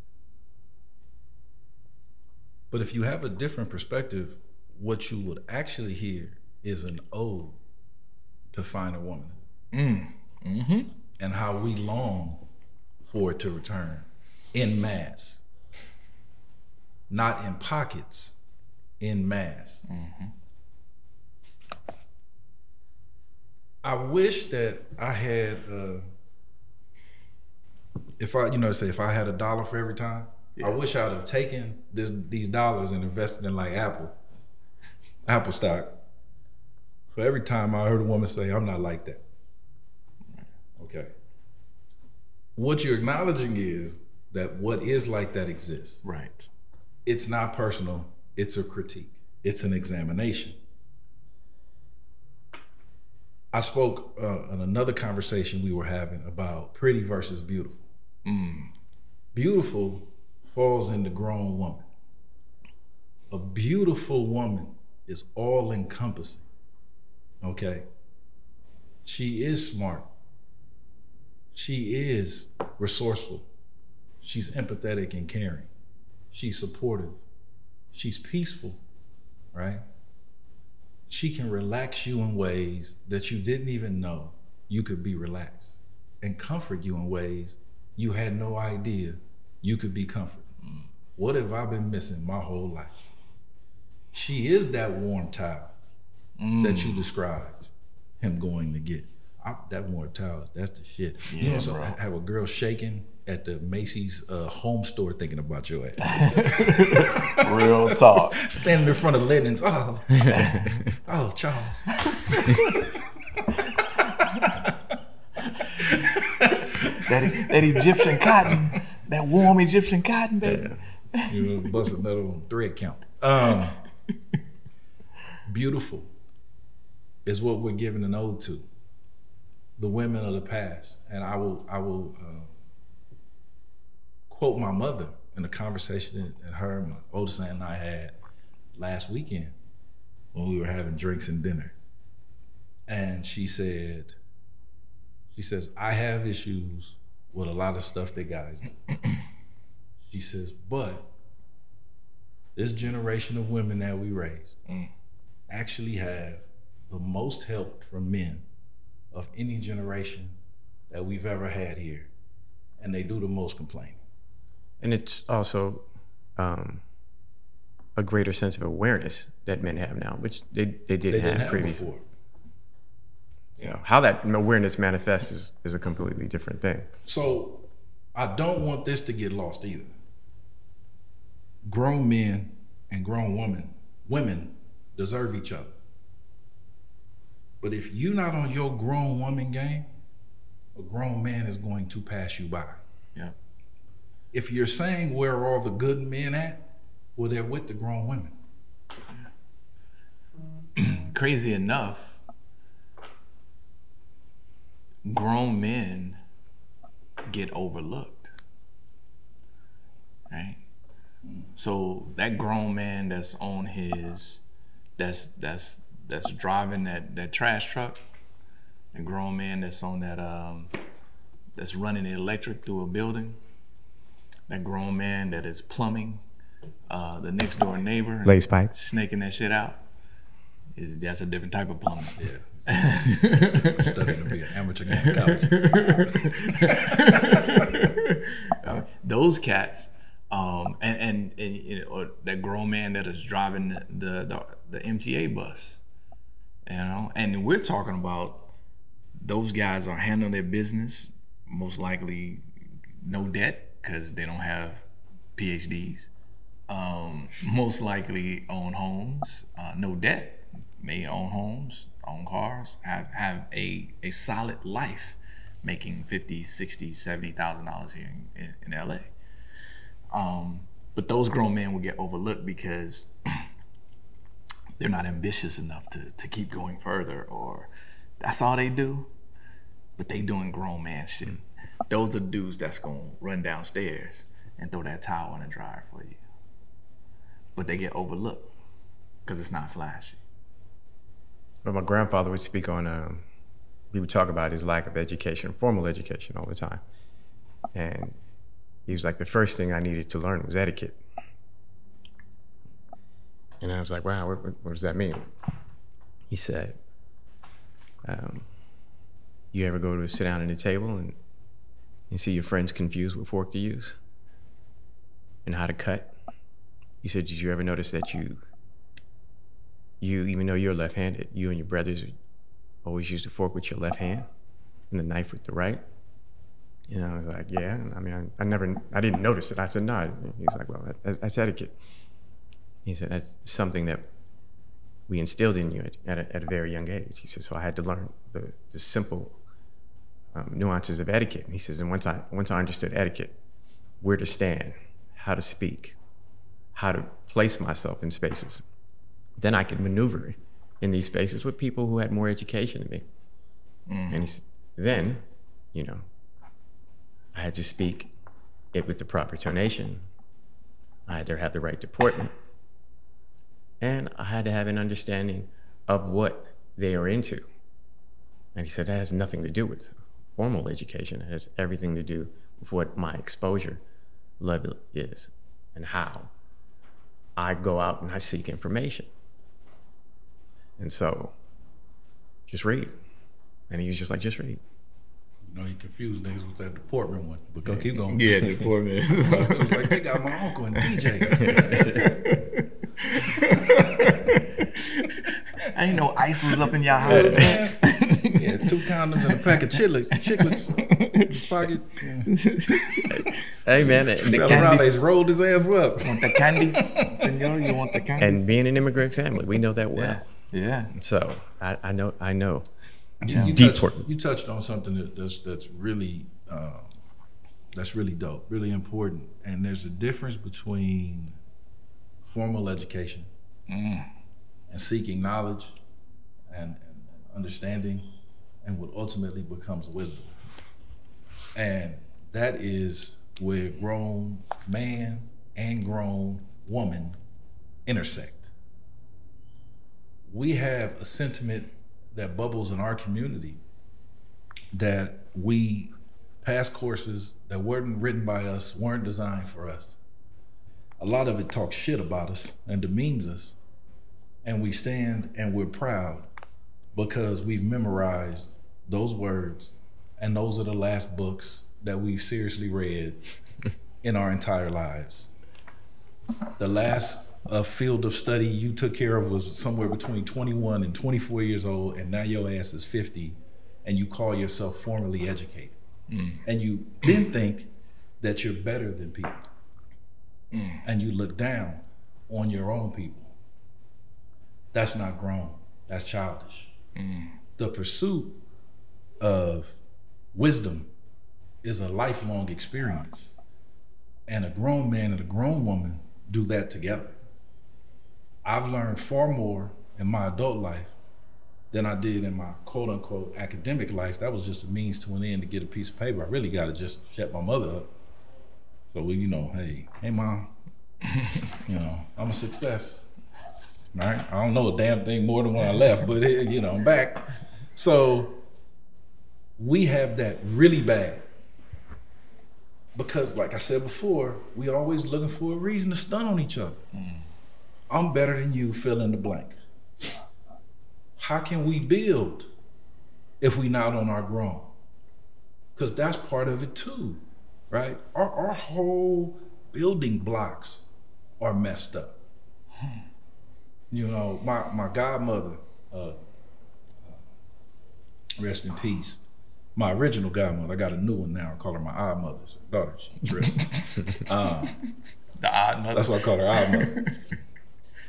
But if you have a different perspective, what you would actually hear is an ode to finer womanhood. Mm-hmm. And how we long for it to return en masse. not in pockets, in mass. Mm-hmm. I wish that I had, if I had $1 for every time, I wish I'd have taken these dollars and invested in like Apple stock. For every time I heard a woman say, I'm not like that. Okay. What you're acknowledging is that what is like that exists. Right. It's not personal. It's a critique. It's an examination. I spoke in another conversation we were having about pretty versus beautiful. Beautiful falls in the grown woman. A beautiful woman is all encompassing. Okay? She is smart. She is resourceful. She's empathetic and caring. She's supportive. She's peaceful, right? She can relax you in ways that you didn't even know you could be relaxed, and comfort you in ways you had no idea you could be comforted. What have I been missing my whole life? She is that warm towel that you described him going to get. That warm towel, that's the shit. Yeah, you know, so bro. have a girl shaking at the Macy's home store thinking about your ass. Real talk. Standing in front of linens. Oh, Charles. that Egyptian cotton, that warm Egyptian cotton, baby. Yeah. You know, bust another on thread count. Beautiful is what we're giving an ode to. The women of the past. And I will quote my mother in a conversation that her, my oldest son, and I had last weekend when we were having drinks and dinner. And she says, I have issues with a lot of stuff that guys do. She says, but this generation of women that we raised actually have the most help from men of any generation that we've ever had here. And they do the most complaining. And it's also a greater sense of awareness that men have now, which they didn't have previously. Before. So how that awareness manifests is a completely different thing. So I don't want this to get lost either. Grown men and grown women deserve each other. But if you're not on your grown woman game, a grown man is going to pass you by. Yeah. If you're saying where are all the good men at, well, they're with the grown women. Crazy enough, grown men get overlooked, right? So that grown man that's on his, that's driving that trash truck, the grown man that's on that, that's running the electric through a building, that grown man that is plumbing the next door neighbor, Lace pipe, snaking that shit out, that's a different type of plumbing. Yeah. Studying to be an amateur guy in college. Those cats, and you know, that grown man that is driving the MTA bus, you know, and we're talking about those guys are handling their business, most likely no debt because they don't have PhDs, most likely own homes, no debt, may own homes, own cars, have a solid life, making $50,000, $60,000, $70,000 here in LA. But those grown men will get overlooked because they're not ambitious enough to keep going further, or that's all they do. But they doing grown man shit. Those are dudes that's gonna run downstairs and throw that towel in the dryer for you. But they get overlooked because it's not flashy. But my grandfather would speak on, he would talk about his lack of education, formal education all the time. And he was like, the first thing I needed to learn was etiquette. And I was like, wow, what does that mean? He said, you ever go to sit down at a table and you see your friends confused what fork to use and how to cut he said, did you ever notice that you even though you're left-handed, you and your brothers always use the fork with your left hand and the knife with the right? And I was like, yeah. I mean, I didn't notice it. I said, no. He's like, well, that's etiquette. He said, that's something that we instilled in you at a very young age. He said, so I had to learn the simple nuances of etiquette. And he says, and once I understood etiquette, where to stand, how to speak, how to place myself in spaces, then I could maneuver in these spaces with people who had more education than me. And then, you know, I had to speak it with the proper tonation. I had to have the right deportment. And I had to have an understanding of what they are into. And he said, that has nothing to do with formal education. It has everything to do with what my exposure level is and how I go out and I seek information. And so, just read. And he was just like, just read. You know, he confused things with that deportment one. But go keep going. Yeah, deportment. It was like, they got my uncle and DJ. I ain't know ice was up in y'all house. Yeah, 2 condoms and a pack of chiclets in his pocket. Yeah. Hey, man. Fell around, they rolled his ass up. Want the candies? Senor, you want the candies? And being an immigrant family, we know that well. Yeah. So I know. Yeah. You touched on something that's really dope, really important. And there's a difference between formal education and seeking knowledge and understanding and what ultimately becomes wisdom. And that is where grown man and grown woman intersect. We have a sentiment that bubbles in our community that we pass courses that weren't written by us, weren't designed for us. A lot of it talks shit about us and demeans us, and we stand and we're proud because we've memorized those words, and those are the last books that we've seriously read in our entire lives. The last field of study you took care of was somewhere between 21 and 24 years old, and now your ass is 50, and you call yourself formally educated. And you then think that you're better than people. And you look down on your own people. That's not grown, that's childish. The pursuit of wisdom is a lifelong experience. And a grown man and a grown woman do that together. I've learned far more in my adult life than I did in my quote unquote academic life. That was just a means to an end to get a piece of paper. I really got to just shut my mother up. So, you know, hey mom, you know, I'm a success. All right? I don't know a damn thing more than when I left, but you know, I'm back. So we have that really bad. Because like I said before, we always looking for a reason to stun on each other. I'm better than you, fill in the blank. How can we build if we not on our grown? Because that's part of it too, right? Our whole building blocks are messed up. You know, my godmother, rest in peace. My original godmother, I got a new one now. I call her my odd mother's daughter. She tripped. The odd mother. That's why I call her odd mother.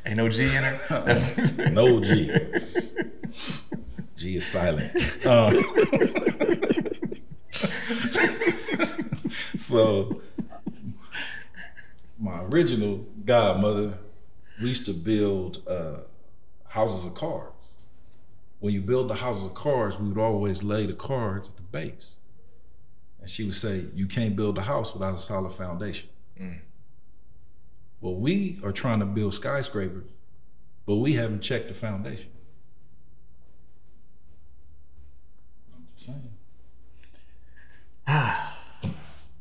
Ain't no G in her? No G. G is silent. So, my original godmother, we used to build houses of cards. When you build the houses of cards, we would always lay the cards at the base. And she would say, you can't build a house without a solid foundation. Well, we are trying to build skyscrapers, but we haven't checked the foundation. I'm just saying.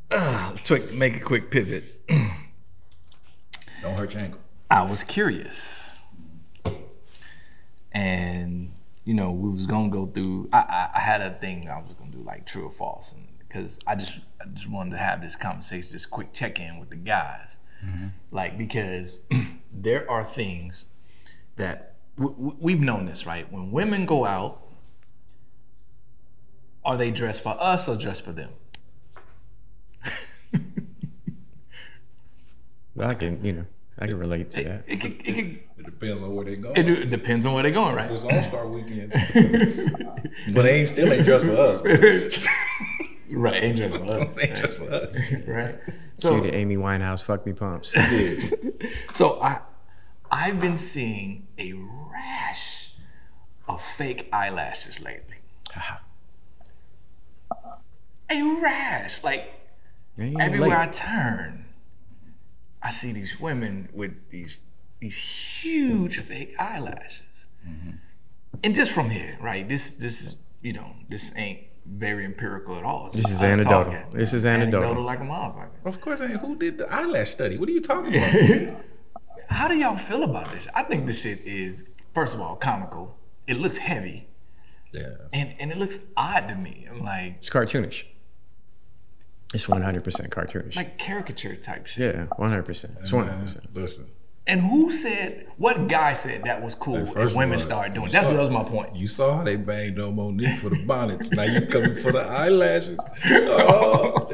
Let's make a quick pivot. Don't hurt your ankle. I was curious. And, you know, we was gonna go through, I had a thing I was gonna do like true or false, and because I just wanted to have this conversation, this quick check-in with the guys. Like, because there are things that we've known this, right? When women go out, are they dressed for us or dressed for them? Well, I can relate to that. It depends on where they go. It depends on where they're going, right? If it's All-Star weekend. But they still ain't dressed for us. Right, ain't dressed for us. They ain't dressed for us. Right. So the Amy Winehouse fuck me pumps. So I've been seeing a rash of fake eyelashes lately. A rash. Like, everywhere I turn, I see these women with these huge fake eyelashes. And just from here, right? This is, this ain't very empirical at all. This is anecdotal. This is anecdotal. Like a motherfucker. Of course, who did the eyelash study? What are you talking about? How do y'all feel about this? I think this shit is, first of all, comical. It looks heavy. Yeah. And it looks odd to me. I'm like, It's cartoonish. It's 100% cartoonish. like caricature type shit. Yeah, 100%. It's 100%. Listen. And what guy said that was cool First if of women all, started doing it? That was my point. You saw how they banged on Monique for the bonnets. Now you coming for the eyelashes. Oh.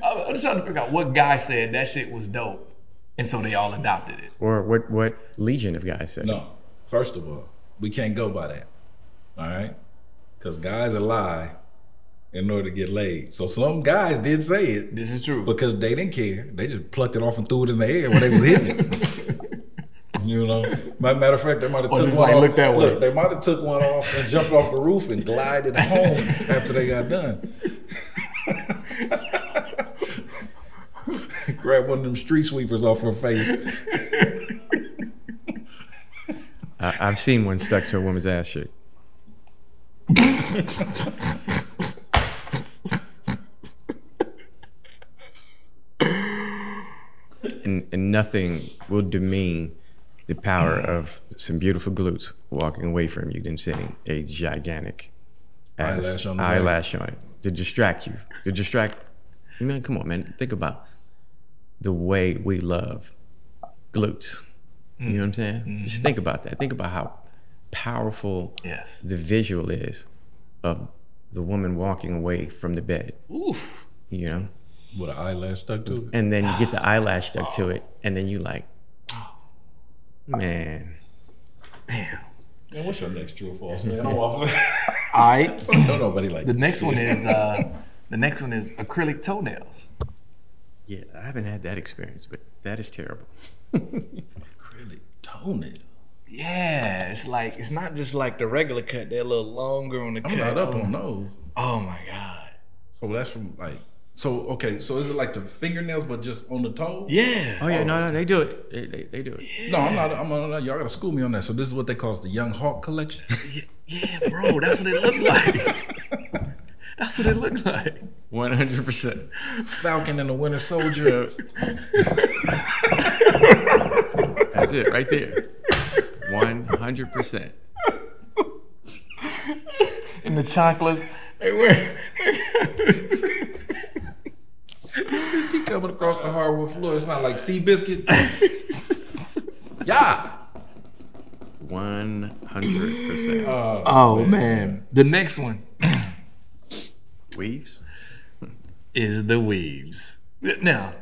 I'm just trying to figure out what guy said that shit was dope, and so they all adopted it. Or what legion of guys say. No. First of all, we can't go by that. All right? Because guys lie in order to get laid. So some guys did say it. This is true. Because they didn't care. They just plucked it off and threw it in the air when they was hitting it. Matter of fact, they might have took one off. Look that way. Look, they might have took one off and jumped off the roof and glided home after they got done. Grab one of them street sweepers off her face. I've seen one stuck to a woman's ass cheek. And nothing will demean the power of some beautiful glutes walking away from you than seeing a gigantic eyelash on it to distract you. Come on, man. Think about the way we love glutes. You know what I'm saying? Just think about that. Think about how powerful the visual is of the woman walking away from the bed. Oof. With an eyelash stuck to it. And then you get the eyelash stuck to it, and then you like, man. Damn. Man, what's your next true or false, man? I'm off of it. All right. Don't nobody like the next one is acrylic toenails. Yeah, I haven't had that experience, but that is terrible. Acrylic toenail. Yeah, it's not just like the regular cut. They're a little longer on the cut. I'm not up on those. Oh my God. So that's from okay, so is it like the fingernails but just on the toe? Yeah. Oh yeah, no, they do it. They do it. Yeah. No, I'm not. Y'all gotta school me on that. So this is what they call the Young Hawk collection. Yeah, bro, that's what it looked like. That's what it looked like. 100%. Falcon and the Winter Soldier. That's it, right there. 100%. And the chocolates, they were. She coming across the hardwood floor. It's not like Seabiscuit. Yeah. 100%. Oh man. The next one. Weaves? Is the weaves. Now,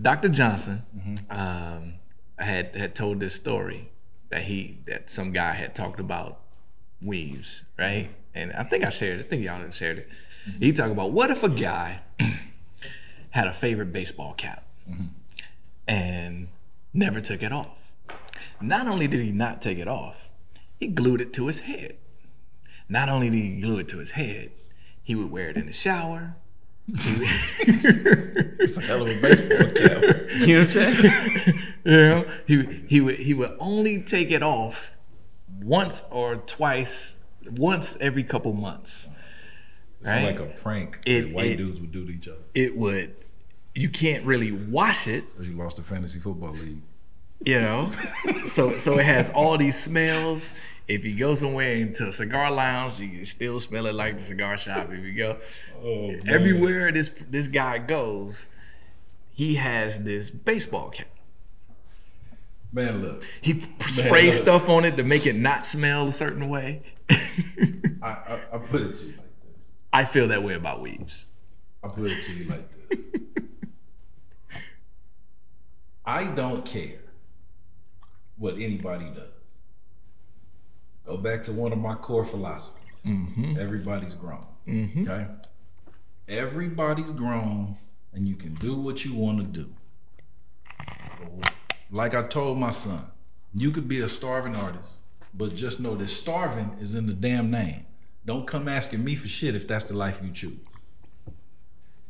Dr. Johnson had told this story that some guy had talked about weaves, right? And I think I shared it. I think y'all shared it. He talked about, what if a guy had a favorite baseball cap and never took it off? Not only did he not take it off, he glued it to his head. Not only did he glue it to his head, he would wear it in the shower. It's a hell of a baseball cap. You know what I'm saying? He would only take it off once every couple months. It's right? like a prank that white dudes would do to each other. You can't really wash it. Because you lost the fantasy football league. So it has all these smells. If you go somewhere into a cigar lounge, you can still smell it like the cigar shop. If you go everywhere this guy goes, he has this baseball cap. Man, look. He sprays stuff on it to make it not smell a certain way. I put it to you like this. I feel that way about weaves. I put it to you like this. I don't care what anybody does. Go back to one of my core philosophies. Everybody's grown. Okay? Everybody's grown, and you can do what you want to do. Like I told my son, you could be a starving artist, but just know that starving is in the damn name. Don't come asking me for shit if that's the life you choose.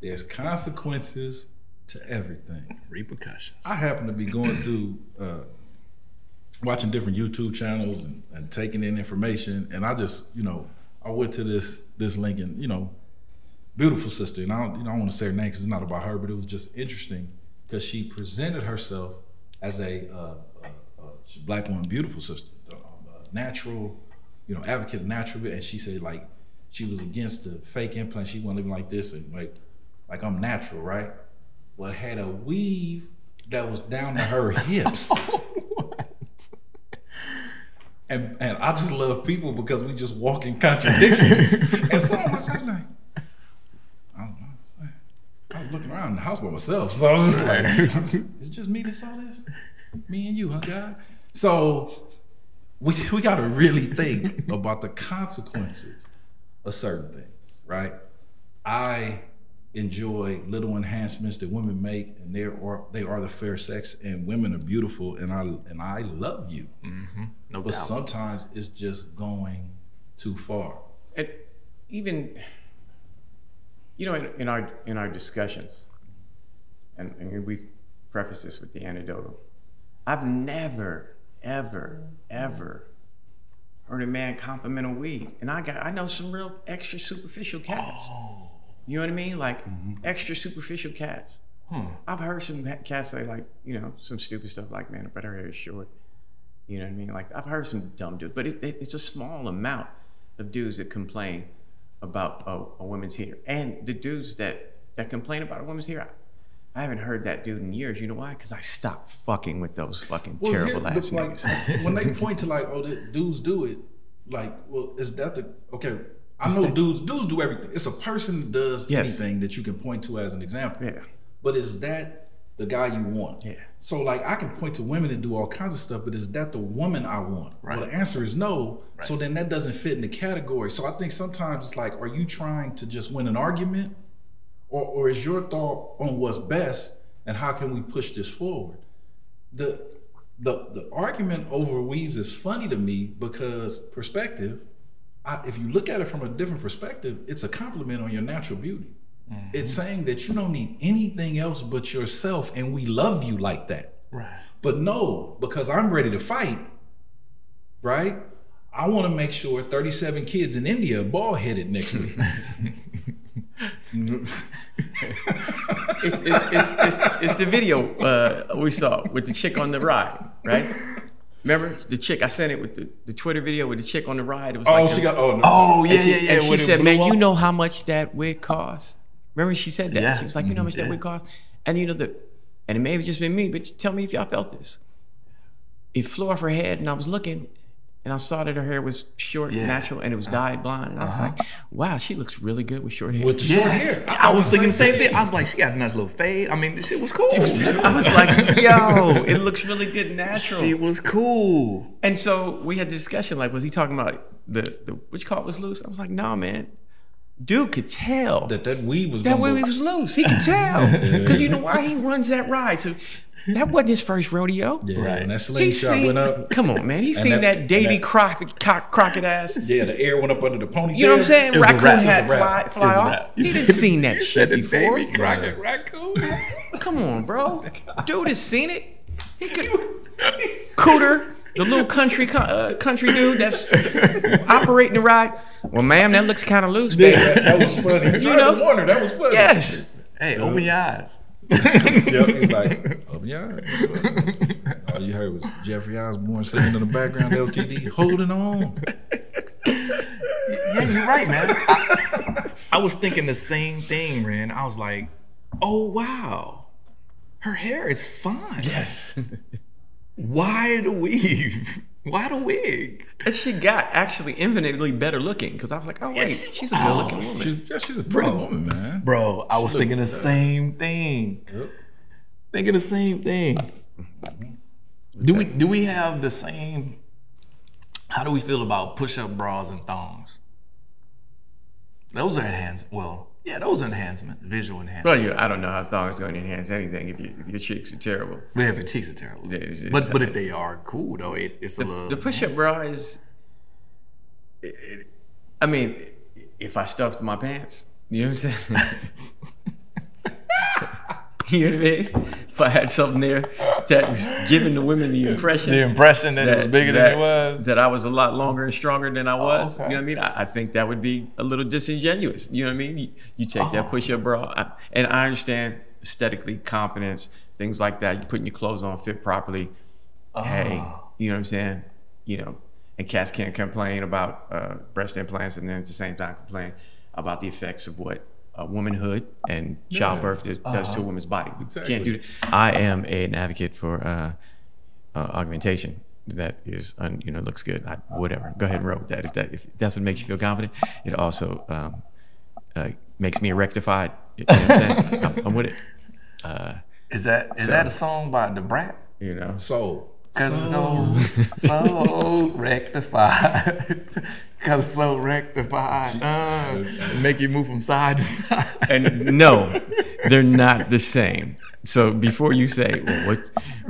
There's consequences to everything. Repercussions. I happen to be going through, watching different YouTube channels and taking in information, and I just, I went to this link, and beautiful sister, and I don't want to say her name because it's not about her, but it was just interesting because she presented herself as a black woman, beautiful sister, natural, advocate of natural, and she said like she was against the fake implant. She wasn't living like this, and like I'm natural, right? Well, had a weave that was down to her hips. And I just love people because we just walk in contradictions. And so I was like, I don't know. I was looking around the house by myself. So I was just like, it's just me that saw this? Me and you, huh, God? So we got to really think about the consequences of certain things, right? I enjoy little enhancements that women make, and they are the fair sex, and women are beautiful, and I love you. No but doubt. sometimes it's just going too far. And even, in our discussions, and we preface this with the anecdotal, I've never, ever, ever heard a man compliment a weave, and I know some real extra superficial cats. You know what I mean? Like extra superficial cats. I've heard some cats say like, some stupid stuff like, man, but her hair is short. You know what I mean? Like I've heard some dumb dudes, but it's a small amount of dudes that complain about a woman's hair. And the dudes that complain about a woman's hair, I haven't heard that dude in years. You know why? Because I stopped fucking with those fucking terrible ass niggas. When they point to like, dudes do it, like, well, is that okay, I know dudes do everything. It's a person that does anything that you can point to as an example. Yeah. But is that the guy you want? Yeah. So like I can point to women that do all kinds of stuff, but is that the woman I want? Right. Well, the answer is no. Right. So then that doesn't fit in the category. So I think sometimes it's like, are you trying to just win an argument? Or is your thought on what's best and how can we push this forward? The argument over weaves is funny to me because perspective, if you look at it from a different perspective, it's a compliment on your natural beauty. It's saying that you don't need anything else but yourself, and we love you like that. Right. But no, because I'm ready to fight, right? I want to make sure 37 kids in India are bald-headed next week. It's the video we saw with the chick on the ride, right? Remember the chick? I sent it with the Twitter video with the chick on the ride. It was yeah. And she said, "Man, you know how much that wig costs?" Remember she said that? Yeah. She was like, "You know how much that wig costs?" And and it may have just been me, but tell me if y'all felt this. It flew off her head, and I was looking, and I saw that her hair was short, natural, and it was dyed blonde. And I was like, "Wow, she looks really good with short hair." With the short hair, I was thinking the same thing. I was like, "She got a nice little fade." I mean, this shit was cool. I was like, "Yo, it looks really good natural." She was cool. And so we had a discussion. Like, was he talking about the which part was loose? I was like, "No, man." Dude could tell that weave was loose. He could tell because you know why he runs that ride. So that wasn't his first rodeo. Yeah, right. And that slingshot went up. Come on, man. He's seen that Davy Crockett ass. Yeah, the air went up under the ponytail. You know what I'm saying? Raccoon hat fly off. He didn't seen that shit before. Davy Crockett raccoon. Come on, bro. Dude has seen it. He could Cooter. The little country dude that's operating the ride. Well, ma'am, that looks kind of loose, baby. That was funny. You know, wonder, that was funny. Yes. Hey, open your eyes. He's like, open your eyes. All you heard was Jeffrey Osborne singing in the background, LTD, holding on. Yeah, you're right, man. I was thinking the same thing, man. I was like, oh, wow. Her hair is fine. Yes. Why the weave? Why the wig? And she got actually infinitely better looking because I was like, oh wait, she's a good looking woman. She's a pretty woman, man. Bro, I was thinking the same thing. Yep. Thinking the same thing. Do we have the same? How do we feel about push-up bras and thongs? Those are well, yeah, those are enhancement, visual enhancement. Well, I don't know how thongs going to enhance anything if your cheeks are terrible. But if your cheeks are terrible. But if they are cool though, it's a little. The push-up bra is. I mean, if I stuffed my pants, you know what I'm saying? You know what I mean? If I had something there that was giving the women the impression that it was bigger than it was, that I was a lot longer and stronger than I was. You know what I mean? I think that would be a little disingenuous. You know what I mean? You take that push-up bra, and I understand aesthetically, confidence, things like that. You're putting your clothes on, fit properly. Hey, you know what I'm saying? You know, and cats can't complain about breast implants, and then at the same time complain about the effects of what womanhood and childbirth does to a woman's body. Exactly. Can't do that. I am an advocate for augmentation. That is, looks good. Whatever. Go ahead and roll with that. If that's what makes you feel confident, it also makes me rectified. You know what I'm saying? I'm with it. Is that a song by The Brat? You know, Soul. So rectified. Cause so rectified. Make you move from side to side. And no, they're not the same. So before you say, well, what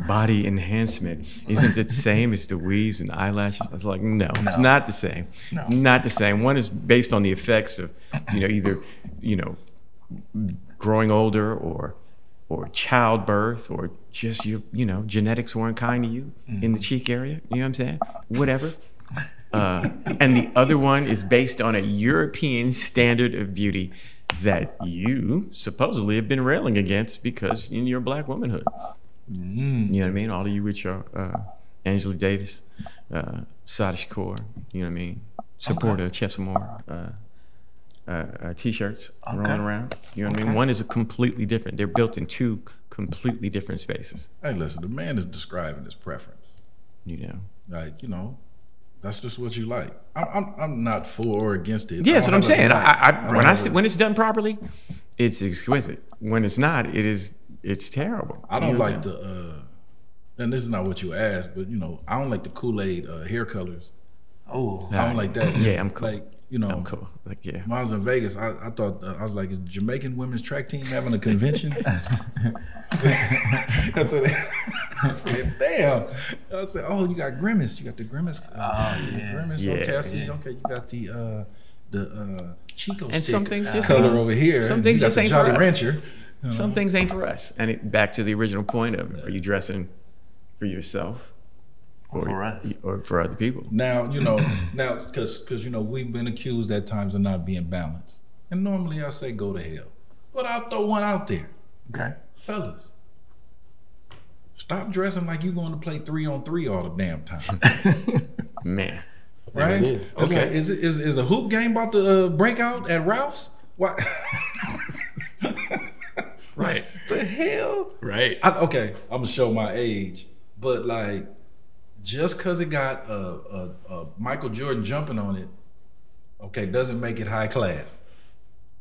body enhancement, isn't it the same as the weaves and eyelashes? I was like, no, it's not the same. No. Not the same. One is based on the effects of, either, growing older or childbirth, or just your, genetics weren't kind to you in the cheek area. You know what I'm saying? Whatever. And the other one is based on a European standard of beauty that you supposedly have been railing against because in your black womanhood. You know what I mean? All of you with your Angela Davis, Sada Shakur, you know what I mean? Supporter Chesamore t-shirts rolling around. You know what I mean? One is a completely different. They're built in two completely different spaces. Hey, listen, the man is describing his preference. Like, that's just what you like. I'm not for or against it. Yeah, that's what I'm saying. When it's done properly, it's exquisite. When it's not, it's terrible. I don't like the and this is not what you asked, but I don't like the Kool-Aid hair colors. Oh, I don't like that. Yeah, I'm cool. Like, I'm cool. Like, yeah. When I was in Vegas, I thought I was like, is the Jamaican women's track team having a convention? I said, damn. I said, oh, you got Grimace. You got the Grimace. Grimace. Yeah, Okay, I see. Yeah. Okay, you got the Chico and stick some things just color over here. Some things just ain't Jolly for us. Rancher. Some things ain't for us. And back to the original point of, are you dressing for yourself? Or for us, or for other people. Now because we've been accused at times of not being balanced, and normally I say go to hell, but I'll throw one out there. Okay, fellas, stop dressing like you're going to play 3-on-3 all the damn time. Man, right? It is. Okay, is a hoop game about to break out at Ralph's? What? Right? What the hell? Right. Okay, I'm gonna show my age, but like, just because it got a Michael Jordan jumping on it, okay, doesn't make it high class,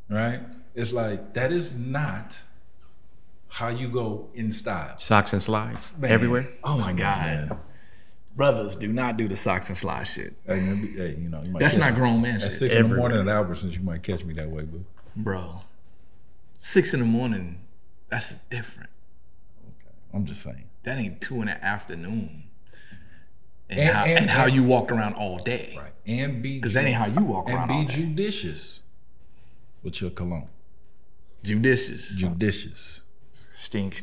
right? It's like, that is not how you go in style. Socks and slides everywhere. Oh my God. Man. Brothers, do not do the socks and slides shit. Hey, you might that's not grown man shit. At 6 everywhere. in the morning at Albertsons, you might catch me that way, bro. 6 in the morning, that's different. Okay, I'm just saying. That ain't 2 in the afternoon. And how you walk around all day. Right. And be, because that ain't how you walk around all day. And be judicious with your cologne. Judicious. Stink.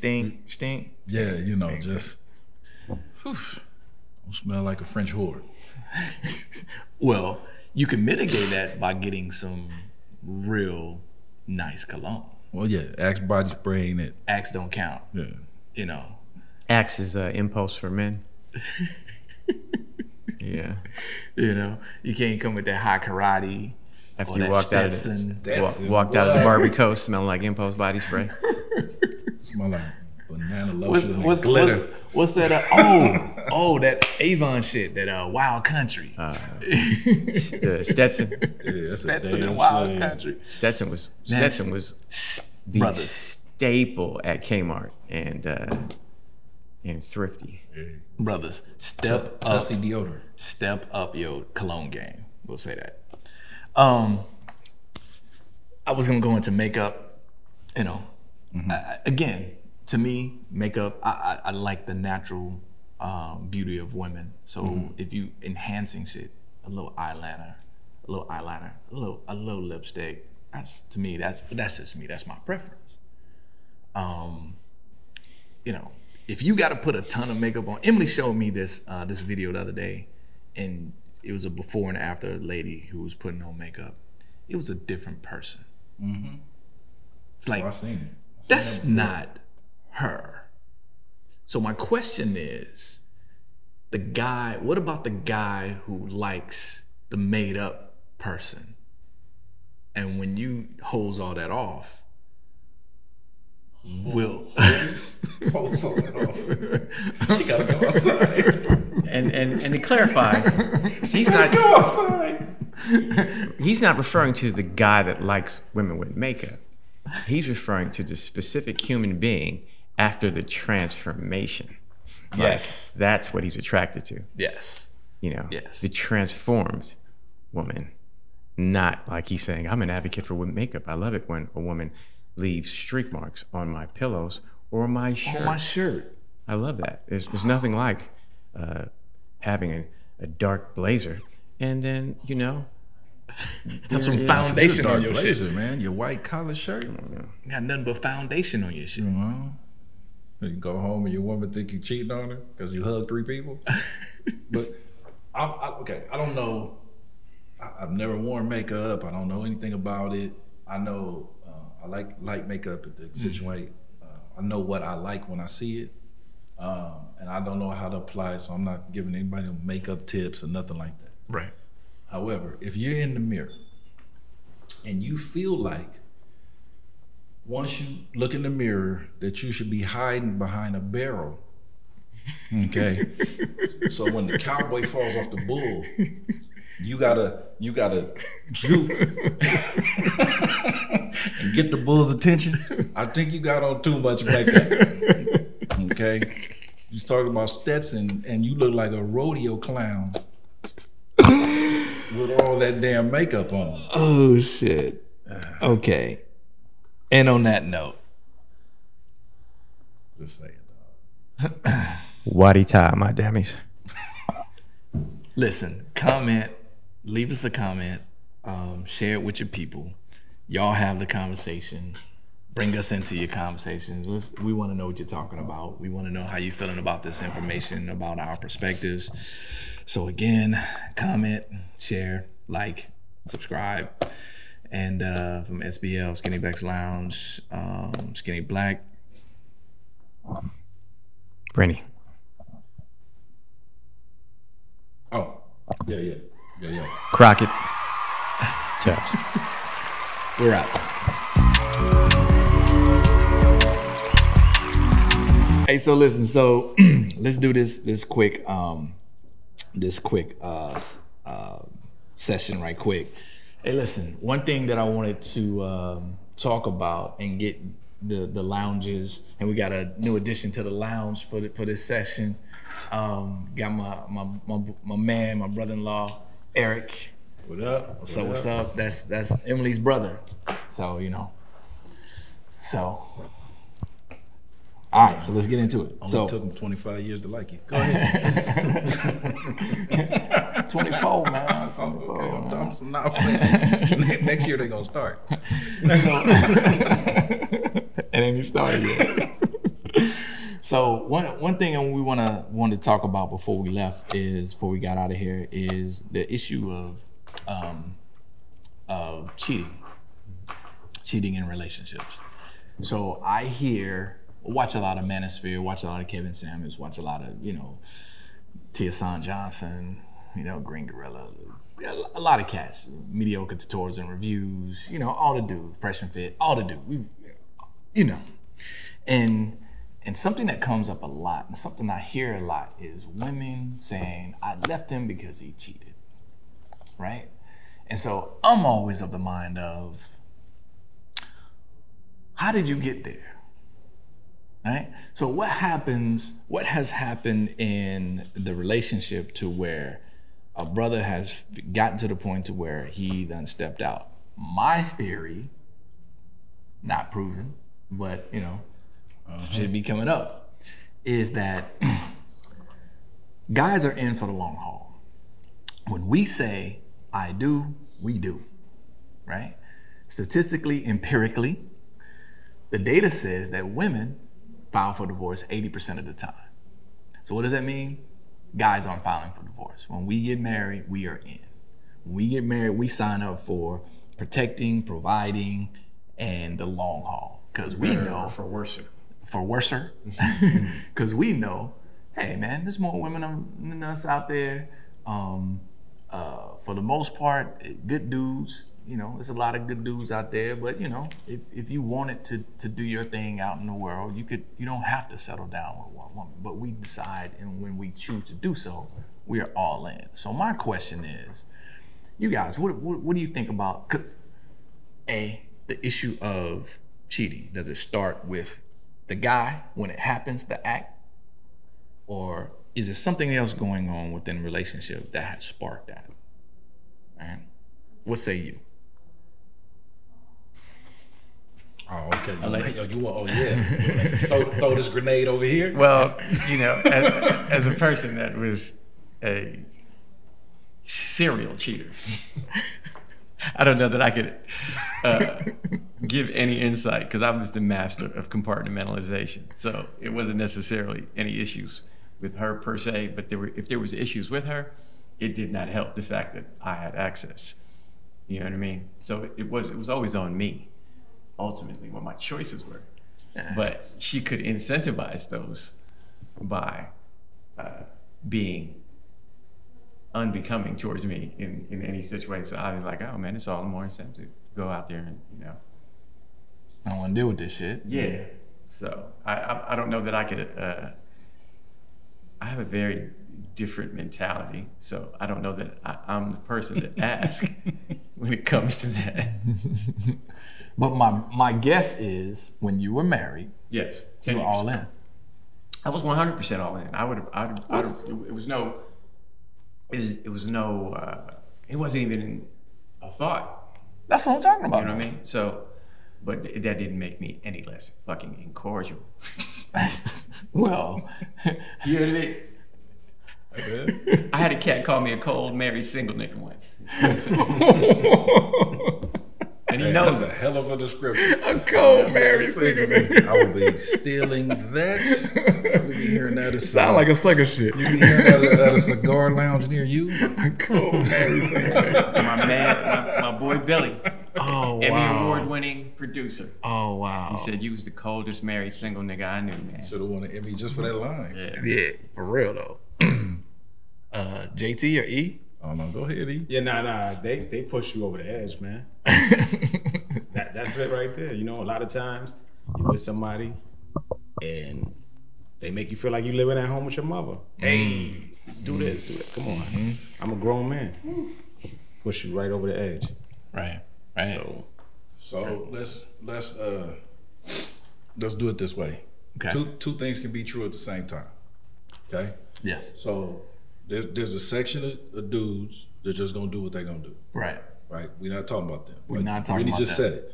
Yeah, just don't smell like a French whore. Well, you can mitigate that by getting some real nice cologne. Well, yeah, Axe body spray ain't it. Axe don't count. Yeah. Axe is impulse for men. Yeah. You can't come with that high karate. After you walked out of the Barbie Coast smelling like impulse body spray. Smell like Banana lotion and What's glitter. what's that? That Avon shit. That Wild Country. The Stetson. Yeah, that's Stetson a and damn Wild shame. Country. Stetson was the Brothers. staple at Kmart and Thrifty. Yeah. Brothers, step up. Tussie deodorant. Step up your cologne game. We'll say that. I was gonna go into makeup. You know, again, to me, makeup. I like the natural beauty of women. So if you enhancing shit, a little eyeliner, a little lipstick. That's to me. That's just me. That's my preference. You know, if you got to put a ton of makeup on, Emily showed me this video the other day, and it was a before and after lady who was putting on makeup. It was a different person. It's like, I seen it. that's not her. So my question is, what about the guy who likes the made up person? And when you hose all that off, Hose all that off. She gotta go outside. And to clarify, he's not Go outside. he's not referring to the guy that likes women with makeup. He's referring to the specific human being after the transformation. yes, That's what he's attracted to. yes, You know, Yes. the transformed woman. Not like he's saying, I'm an advocate for makeup. I love it when a woman leaves streak marks on my pillows or my shirt. on my shirt. I love that. There's nothing like having a dark blazer and then, you know, Have some is- foundation Dark on your blazer, shit. man. Your white collar shirt. You got nothing but foundation on your shit. You go home and your woman think you cheating on her because you hugged 3 people. But okay, I don't know. I've never worn makeup. I don't know anything about it. I know I like light makeup to accentuate. I know what I like when I see it, and I don't know how to apply it. So I'm not giving anybody makeup tips or nothing like that. Right. However, if you're in the mirror and you feel like once you look in the mirror that you should be hiding behind a barrel, okay? So when the cowboy falls off the bull, you gotta juke and get the bull's attention. I think you got on too much makeup, okay? You talking about Stetson and you look like a rodeo clown with all that damn makeup on. Oh shit. Okay. And on that note, Just saying, dog. Waddy tie, my dammies. listen, comment, leave us a comment, share it with your people. Y'all have the conversations. Bring us into your conversations. We want to know what you're talking about. We want to know how you're feeling about this information, about our perspectives. So again, comment, share, like, subscribe. And from SBL, Skinny Black's Lounge, Skinny Black. Rennie. Oh, yeah. Crockett. Chaps. We're out. Hey, so listen, let's do this quick session right quick. Hey, listen, one thing that I wanted to talk about and get the lounges, and we got a new addition to the lounge for this session. Got my man, my brother-in-law, Eric. What up? What's up? That's Emily's brother. So, you know. So, all right, so let's get into it. Only took him 25 years to like you. Go ahead. 24, man. 24, Okay, man. I'm saying next year they're gonna start. So, it ain't even started yet. So one thing we want to talk about before we got out of here is the issue of cheating in relationships. So I watch a lot of Manosphere, watch a lot of Kevin Samuels, watch a lot of Tia San Johnson, Green Gorilla, a lot of cats, mediocre tutorials and reviews, all to do, Fresh and Fit, all to do, And something that comes up a lot, and something I hear a lot, is women saying, I left him because he cheated, right? And so I'm always of the mind of, how did you get there, right? So what has happened in the relationship to where a brother has gotten to the point to where he done stepped out? My theory, not proven, but you know, should be coming up, is that guys are in for the long haul. When we say, I do, we do, right? Statistically, empirically, the data says that women file for divorce 80% of the time. So what does that mean? Guys aren't filing for divorce. When we get married, we are in. When we get married, we sign up for protecting, providing, and the long haul. Because we know, for worser. Because we know, hey man, there's more women than us out there. For the most part, good dudes. You know, there's a lot of good dudes out there. But you know, if you wanted to do your thing out in the world, you could. You don't have to settle down with one woman. But we decide, and when we choose to do so, we are all in. So my question is, you guys, what do you think about the issue of cheating? Does it start with the guy when it happens, the act, or is there something else going on within the relationship that has sparked that? All right. What say you? Oh, okay. Throw this grenade over here. Well, you know, as a person that was a serial cheater, I don't know that I could give any insight, because I was the master of compartmentalization. So it wasn't necessarily any issues with her per se, but if there was issues with her, it did not help the fact that I had access. You know what I mean? So it was always on me, ultimately, what my choices were. But she could incentivize those by being unbecoming towards me in any situation. So I was like, oh man, it's all the more incentive to go out there and, you know. I don't want to deal with this shit. Yeah. So I don't know that I could, I have a very different mentality. So I don't know that I'm the person to ask when it comes to that. But my guess is when you were married, yes, you were all in. I was 100% all in. It wasn't even a thought. That's what I'm talking about. You know what I mean? So, but that didn't make me any less fucking incorrigible. Well, you know what I mean? I had a cat call me a cold, married, single nigga once. And he knows that's a hell of a description. A cold, married, single nigga. I will be stealing that. You'll be hearing that. Sound like a sucker shit. You'll be hearing that at a cigar lounge near you. A cold, married, single nigga. My boy Billy. Oh, wow. Emmy Award-winning producer. Oh, wow. He said you was the coldest married single nigga I knew, man. Should have won an Emmy just for that line. Yeah, for real though. JT or E? Oh no, go ahead, E. Yeah, nah. They push you over the edge, man. That's it right there. You know, a lot of times you're with somebody and they make you feel like you living at home with your mother. Hey, do this, do that. Come on. I'm a grown man. Push you right over the edge. Right. So let's do it this way. Okay. Two things can be true at the same time. Okay? Yes. So there's a section of dudes that just gonna do what they're gonna do. Right. Right? We're not talking about them. We're not talking about that. Just said it.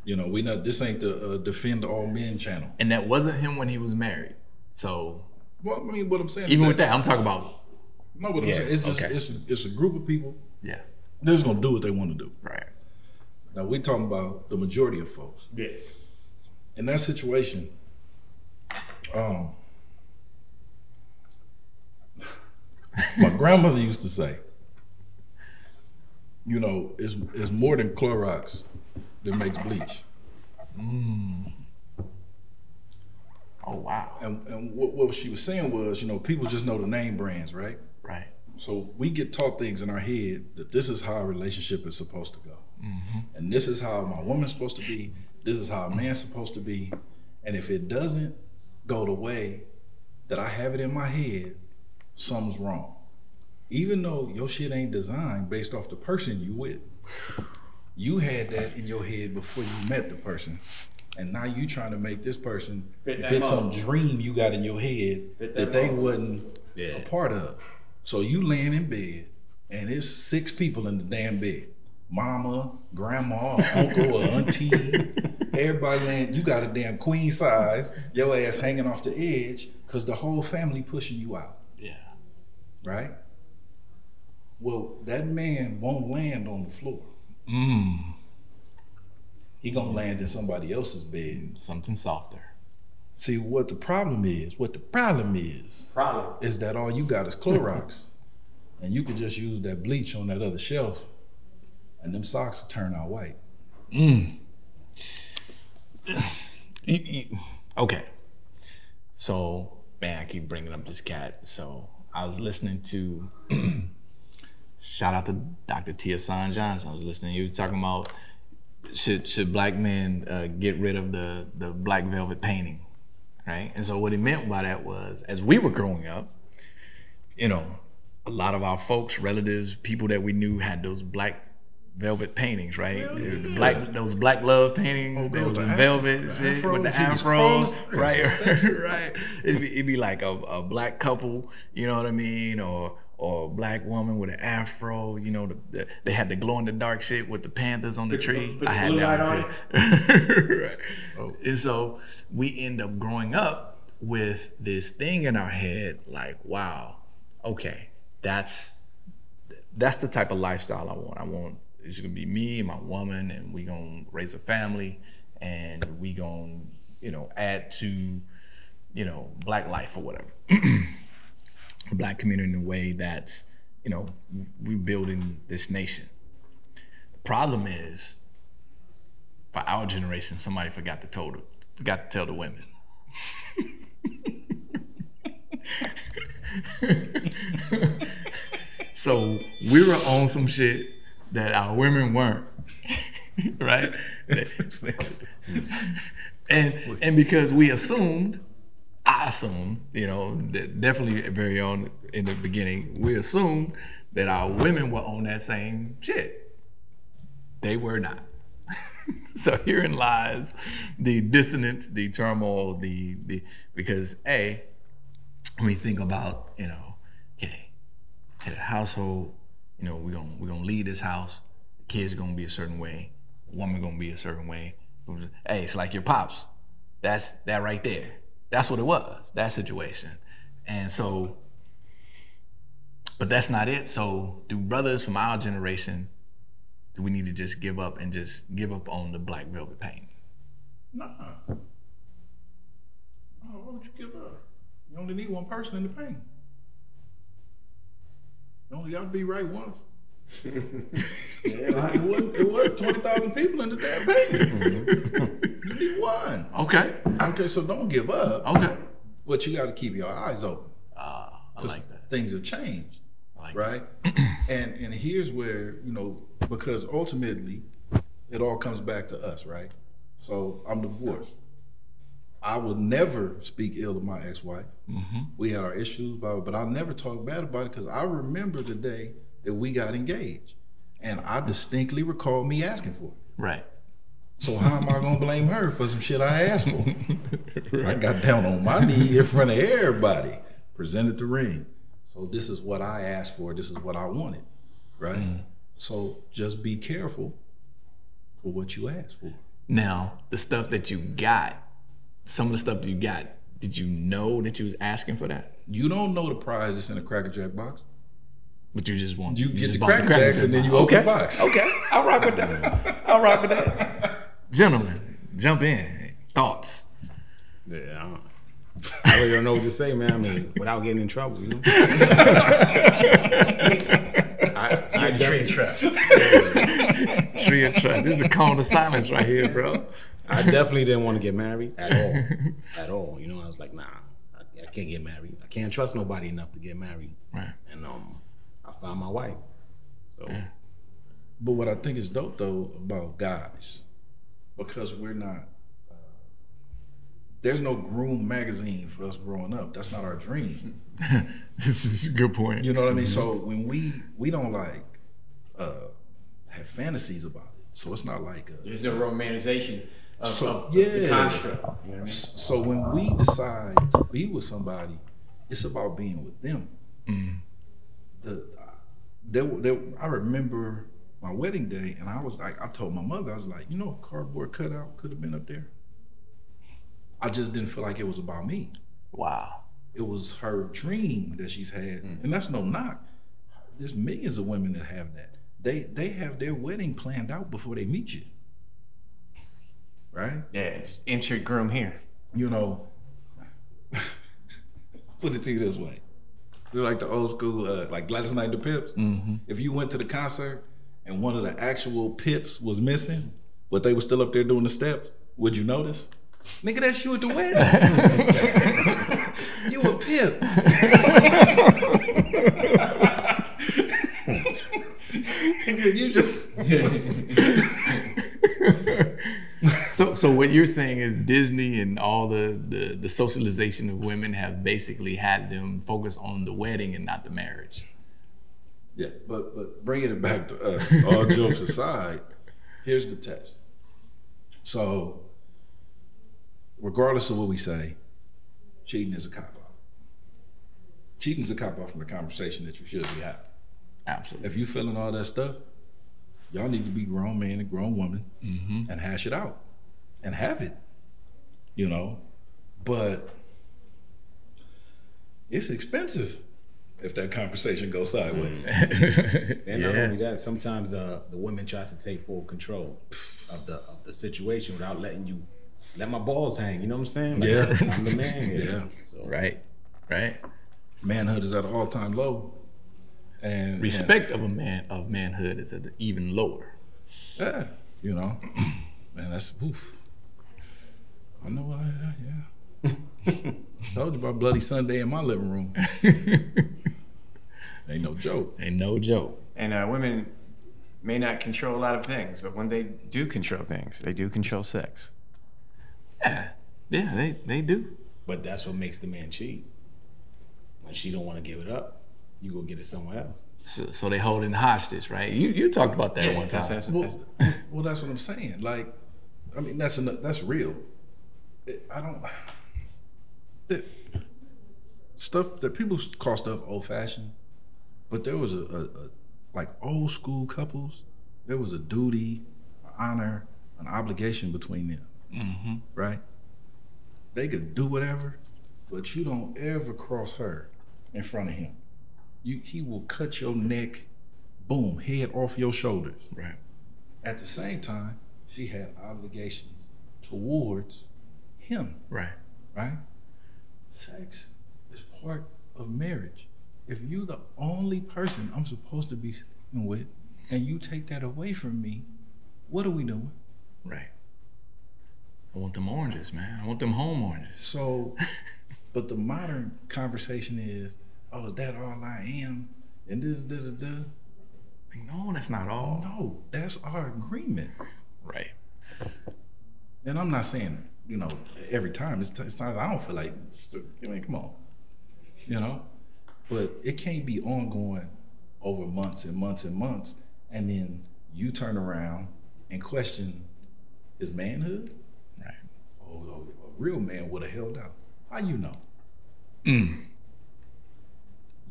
You know, this ain't the defend all men channel. And that wasn't him when he was married. So well, I mean, what I'm saying even with that, I'm talking about no, what I'm saying, it's just it's a group of people. Yeah. They're just gonna do what they want to do. Right. Now we're talking about the majority of folks. Yeah. In that situation, my grandmother used to say, you know, it's more than Clorox that makes bleach. Oh wow. And what she was saying was, you know, people just know the name brands, right? Right. So we get taught things in our head that this is how a relationship is supposed to go. And this is how my woman's supposed to be. This is how a man's supposed to be. And if it doesn't go the way that I have it in my head, something's wrong. Even though your shit ain't designed based off the person you with. You had that in your head before you met the person. And now you trying to make this person fit some dream you got in your head that they wasn't a part of. So you laying in bed and there's 6 people in the damn bed. Mama, grandma, uncle, or auntie, everybody laying, you got a damn queen size, your ass hanging off the edge because the whole family pushing you out. Yeah. Right? Well, that man won't land on the floor. He gonna land in somebody else's bed. Something softer. See, what the problem is that all you got is Clorox. And you could just use that bleach on that other shelf and them socks will turn out white. Okay. So, man, I keep bringing up this cat. So I was listening to, shout out to Dr. Tia San Johnson. I was listening, he was talking about should black men get rid of the black velvet painting, right? And so what he meant by that was, as we were growing up, you know, a lot of our folks, relatives, people that we knew had those black velvet paintings, right? Those black love paintings, that was in velvet shit with the afros, right? Right. It'd be like a black couple, you know what I mean, or a black woman with an afro, you know, they had the glow in the dark shit with the panthers on the tree. I had that one too. Right. And so we end up growing up with this thing in our head, like, wow, okay, that's the type of lifestyle I want. It's gonna be me and my woman, and we gonna raise a family, and we gonna, you know, add to, you know, black life or whatever. Black community in a way that, you know, we're building this nation. The problem is, for our generation, somebody forgot to tell the women. So we were on some shit that our women weren't, right? And because we assumed, I assumed, you know, definitely very on in the beginning, we assumed that our women were on that same shit. They were not. So herein lies the dissonance, the turmoil, because when we think about, you know, okay, at a household, you know, we're gonna lead this house, the kids are gonna be a certain way, the woman gonna be a certain way. Hey, it's like your pops. That's that right there. That's what it was, that situation. And so, but that's not it. So do brothers from our generation, do we need to just give up on the black velvet paint? Nah. Oh, why would you give up? You only need one person in the paint. You only got to be right once. It wasn't 20,000 people in the damn paint. You need one. Okay. Okay, so don't give up. Okay. But you got to keep your eyes open. I like that. Things have changed, I like right? And here's where, you know, because ultimately it all comes back to us, right? So I'm divorced. I would never speak ill of my ex-wife. We had our issues, but I'll never talk bad about it because I remember the day that we got engaged. And I distinctly recall me asking for it. Right. So how am I gonna blame her for some shit I asked for? Right. I got down on my knee in front of everybody, presented the ring. So this is what I asked for, this is what I wanted, right? So just be careful for what you asked for. Now, the stuff that you got, some of the stuff that you got, did you know that you was asking for that? You don't know the prize that's in a Cracker Jack box. But you just want you get the Cracker Jacks and then you open the box. Okay, I'll rock with that. I'll rock with that. Gentlemen, jump in. Thoughts? Yeah, I really don't know what to say, man. I mean, without getting in trouble, you know. I tree of trust. Tree of trust. This is a call to silence right here, bro. I definitely didn't want to get married at all. You know, I was like, nah, I can't get married. I can't trust nobody enough to get married. Right. And I found my wife. So. But what I think is dope though about guys, because we're not there's no groom magazine for us growing up. That's not our dream. This is a good point. You know what I mean? So when we don't like have fantasies about it. So it's not like There's no romanticization of yeah. the construct. You know what I mean? So when we decide to be with somebody, it's about being with them. I remember my wedding day, and I was like, I told my mother, I was like, a cardboard cutout could have been up there. I just didn't feel like it was about me. Wow. It was her dream that she's had, and that's no knock. There's millions of women that have that. They have their wedding planned out before they meet you, right? Yeah, it's enter groom here. Put it to you this way. You're like the old school, like Gladys Knight and the Pips. If you went to the concert and one of the actual Pips was missing, but they were still up there doing the steps, would you notice? Nigga, that's you at the wedding. You a Pip. You just... So what you're saying is Disney and all the socialization of women have basically had them focus on the wedding and not the marriage. Yeah, but bringing it back to us, all jokes aside, here's the test. So, regardless of what we say, cheating is a cop-out. Cheating is a cop-out from the conversation that you should be having. Absolutely. If you feeling all that stuff, y'all need to be grown man and grown woman and hash it out and have it, But it's expensive if that conversation goes sideways. And not only that, sometimes the woman tries to take full control of the situation without letting you let my balls hang. You know what I'm saying? Like, Yeah. I'm the man here. Yeah. So, Right. Manhood is at an all-time low. And Respect of manhood is at even lower. Yeah, man, that's oof. I know, yeah. Told you about Bloody Sunday in my living room. Ain't no joke. Ain't no joke. And women may not control a lot of things, but when they do control things, they do control sex. Yeah, they do. But that's what makes the man cheat. When she don't want to give it up, you go get it somewhere else. So they holding hostage, right? You talked about that one time. Well, that's what I'm saying. Like, I mean, that's real. Stuff that people call stuff old fashioned, but there was a like old school couples. There was a duty, an honor, an obligation between them, right? They could do whatever, but you don't ever cross her in front of him. He will cut your neck, boom, head off your shoulders. Right. At the same time, she had obligations towards him. Right. Right? Sex is part of marriage. If you the only person I'm supposed to be sleeping with and you take that away from me, what are we doing? Right. I want them oranges, man. I want them home oranges. So, but the modern conversation is, oh, is that all I am? And this. Like, no, that's not all. No, that's our agreement. Right. And I'm not saying, every time. It's times I don't feel like, I mean, come on. But it can't be ongoing over months and months and months, and then you turn around and question his manhood. Right. Oh, a real man would have held out. How you know?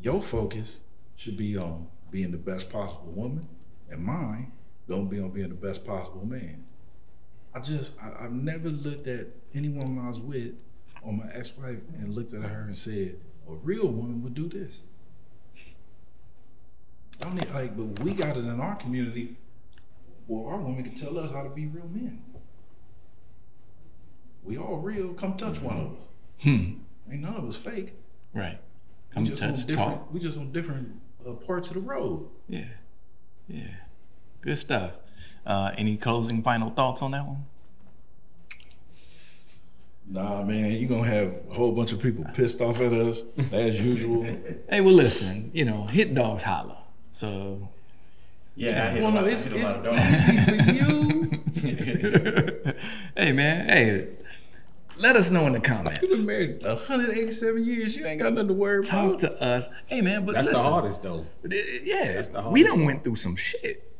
Your focus should be on being the best possible woman, and mine don't be on being the best possible man. I've never looked at anyone I was with or my ex-wife and looked at her and said, a real woman would do this. But we got it in our community where our women can tell us how to be real men. We all real, come touch one of us. Ain't none of us fake. Right. We just on different parts of the road. Yeah. Good stuff. Any closing final thoughts on that one? Nah, man, you're gonna have a whole bunch of people pissed off at us as usual. Hey, well, listen, hit dogs holler. So. Yeah, I hit well, a no, lot, it's I hit a lot of dogs. easy for you. Hey, man. Hey, Let us know in the You've been comments. married 187 years. You ain't got nothing to worry Talk about. to us. Hey, man, but That's listen. the hardest though. Yeah, That's the we hardest done went through some shit.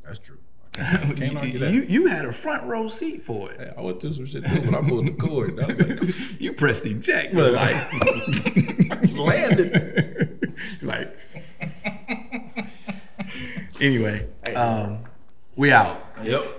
That's true. I can't argue that. You had a front row seat for it. Hey, I went through some shit too when I pulled the cord. I was like, You pressed eject. Was like, I just landed. like. Anyway, we out. Yep.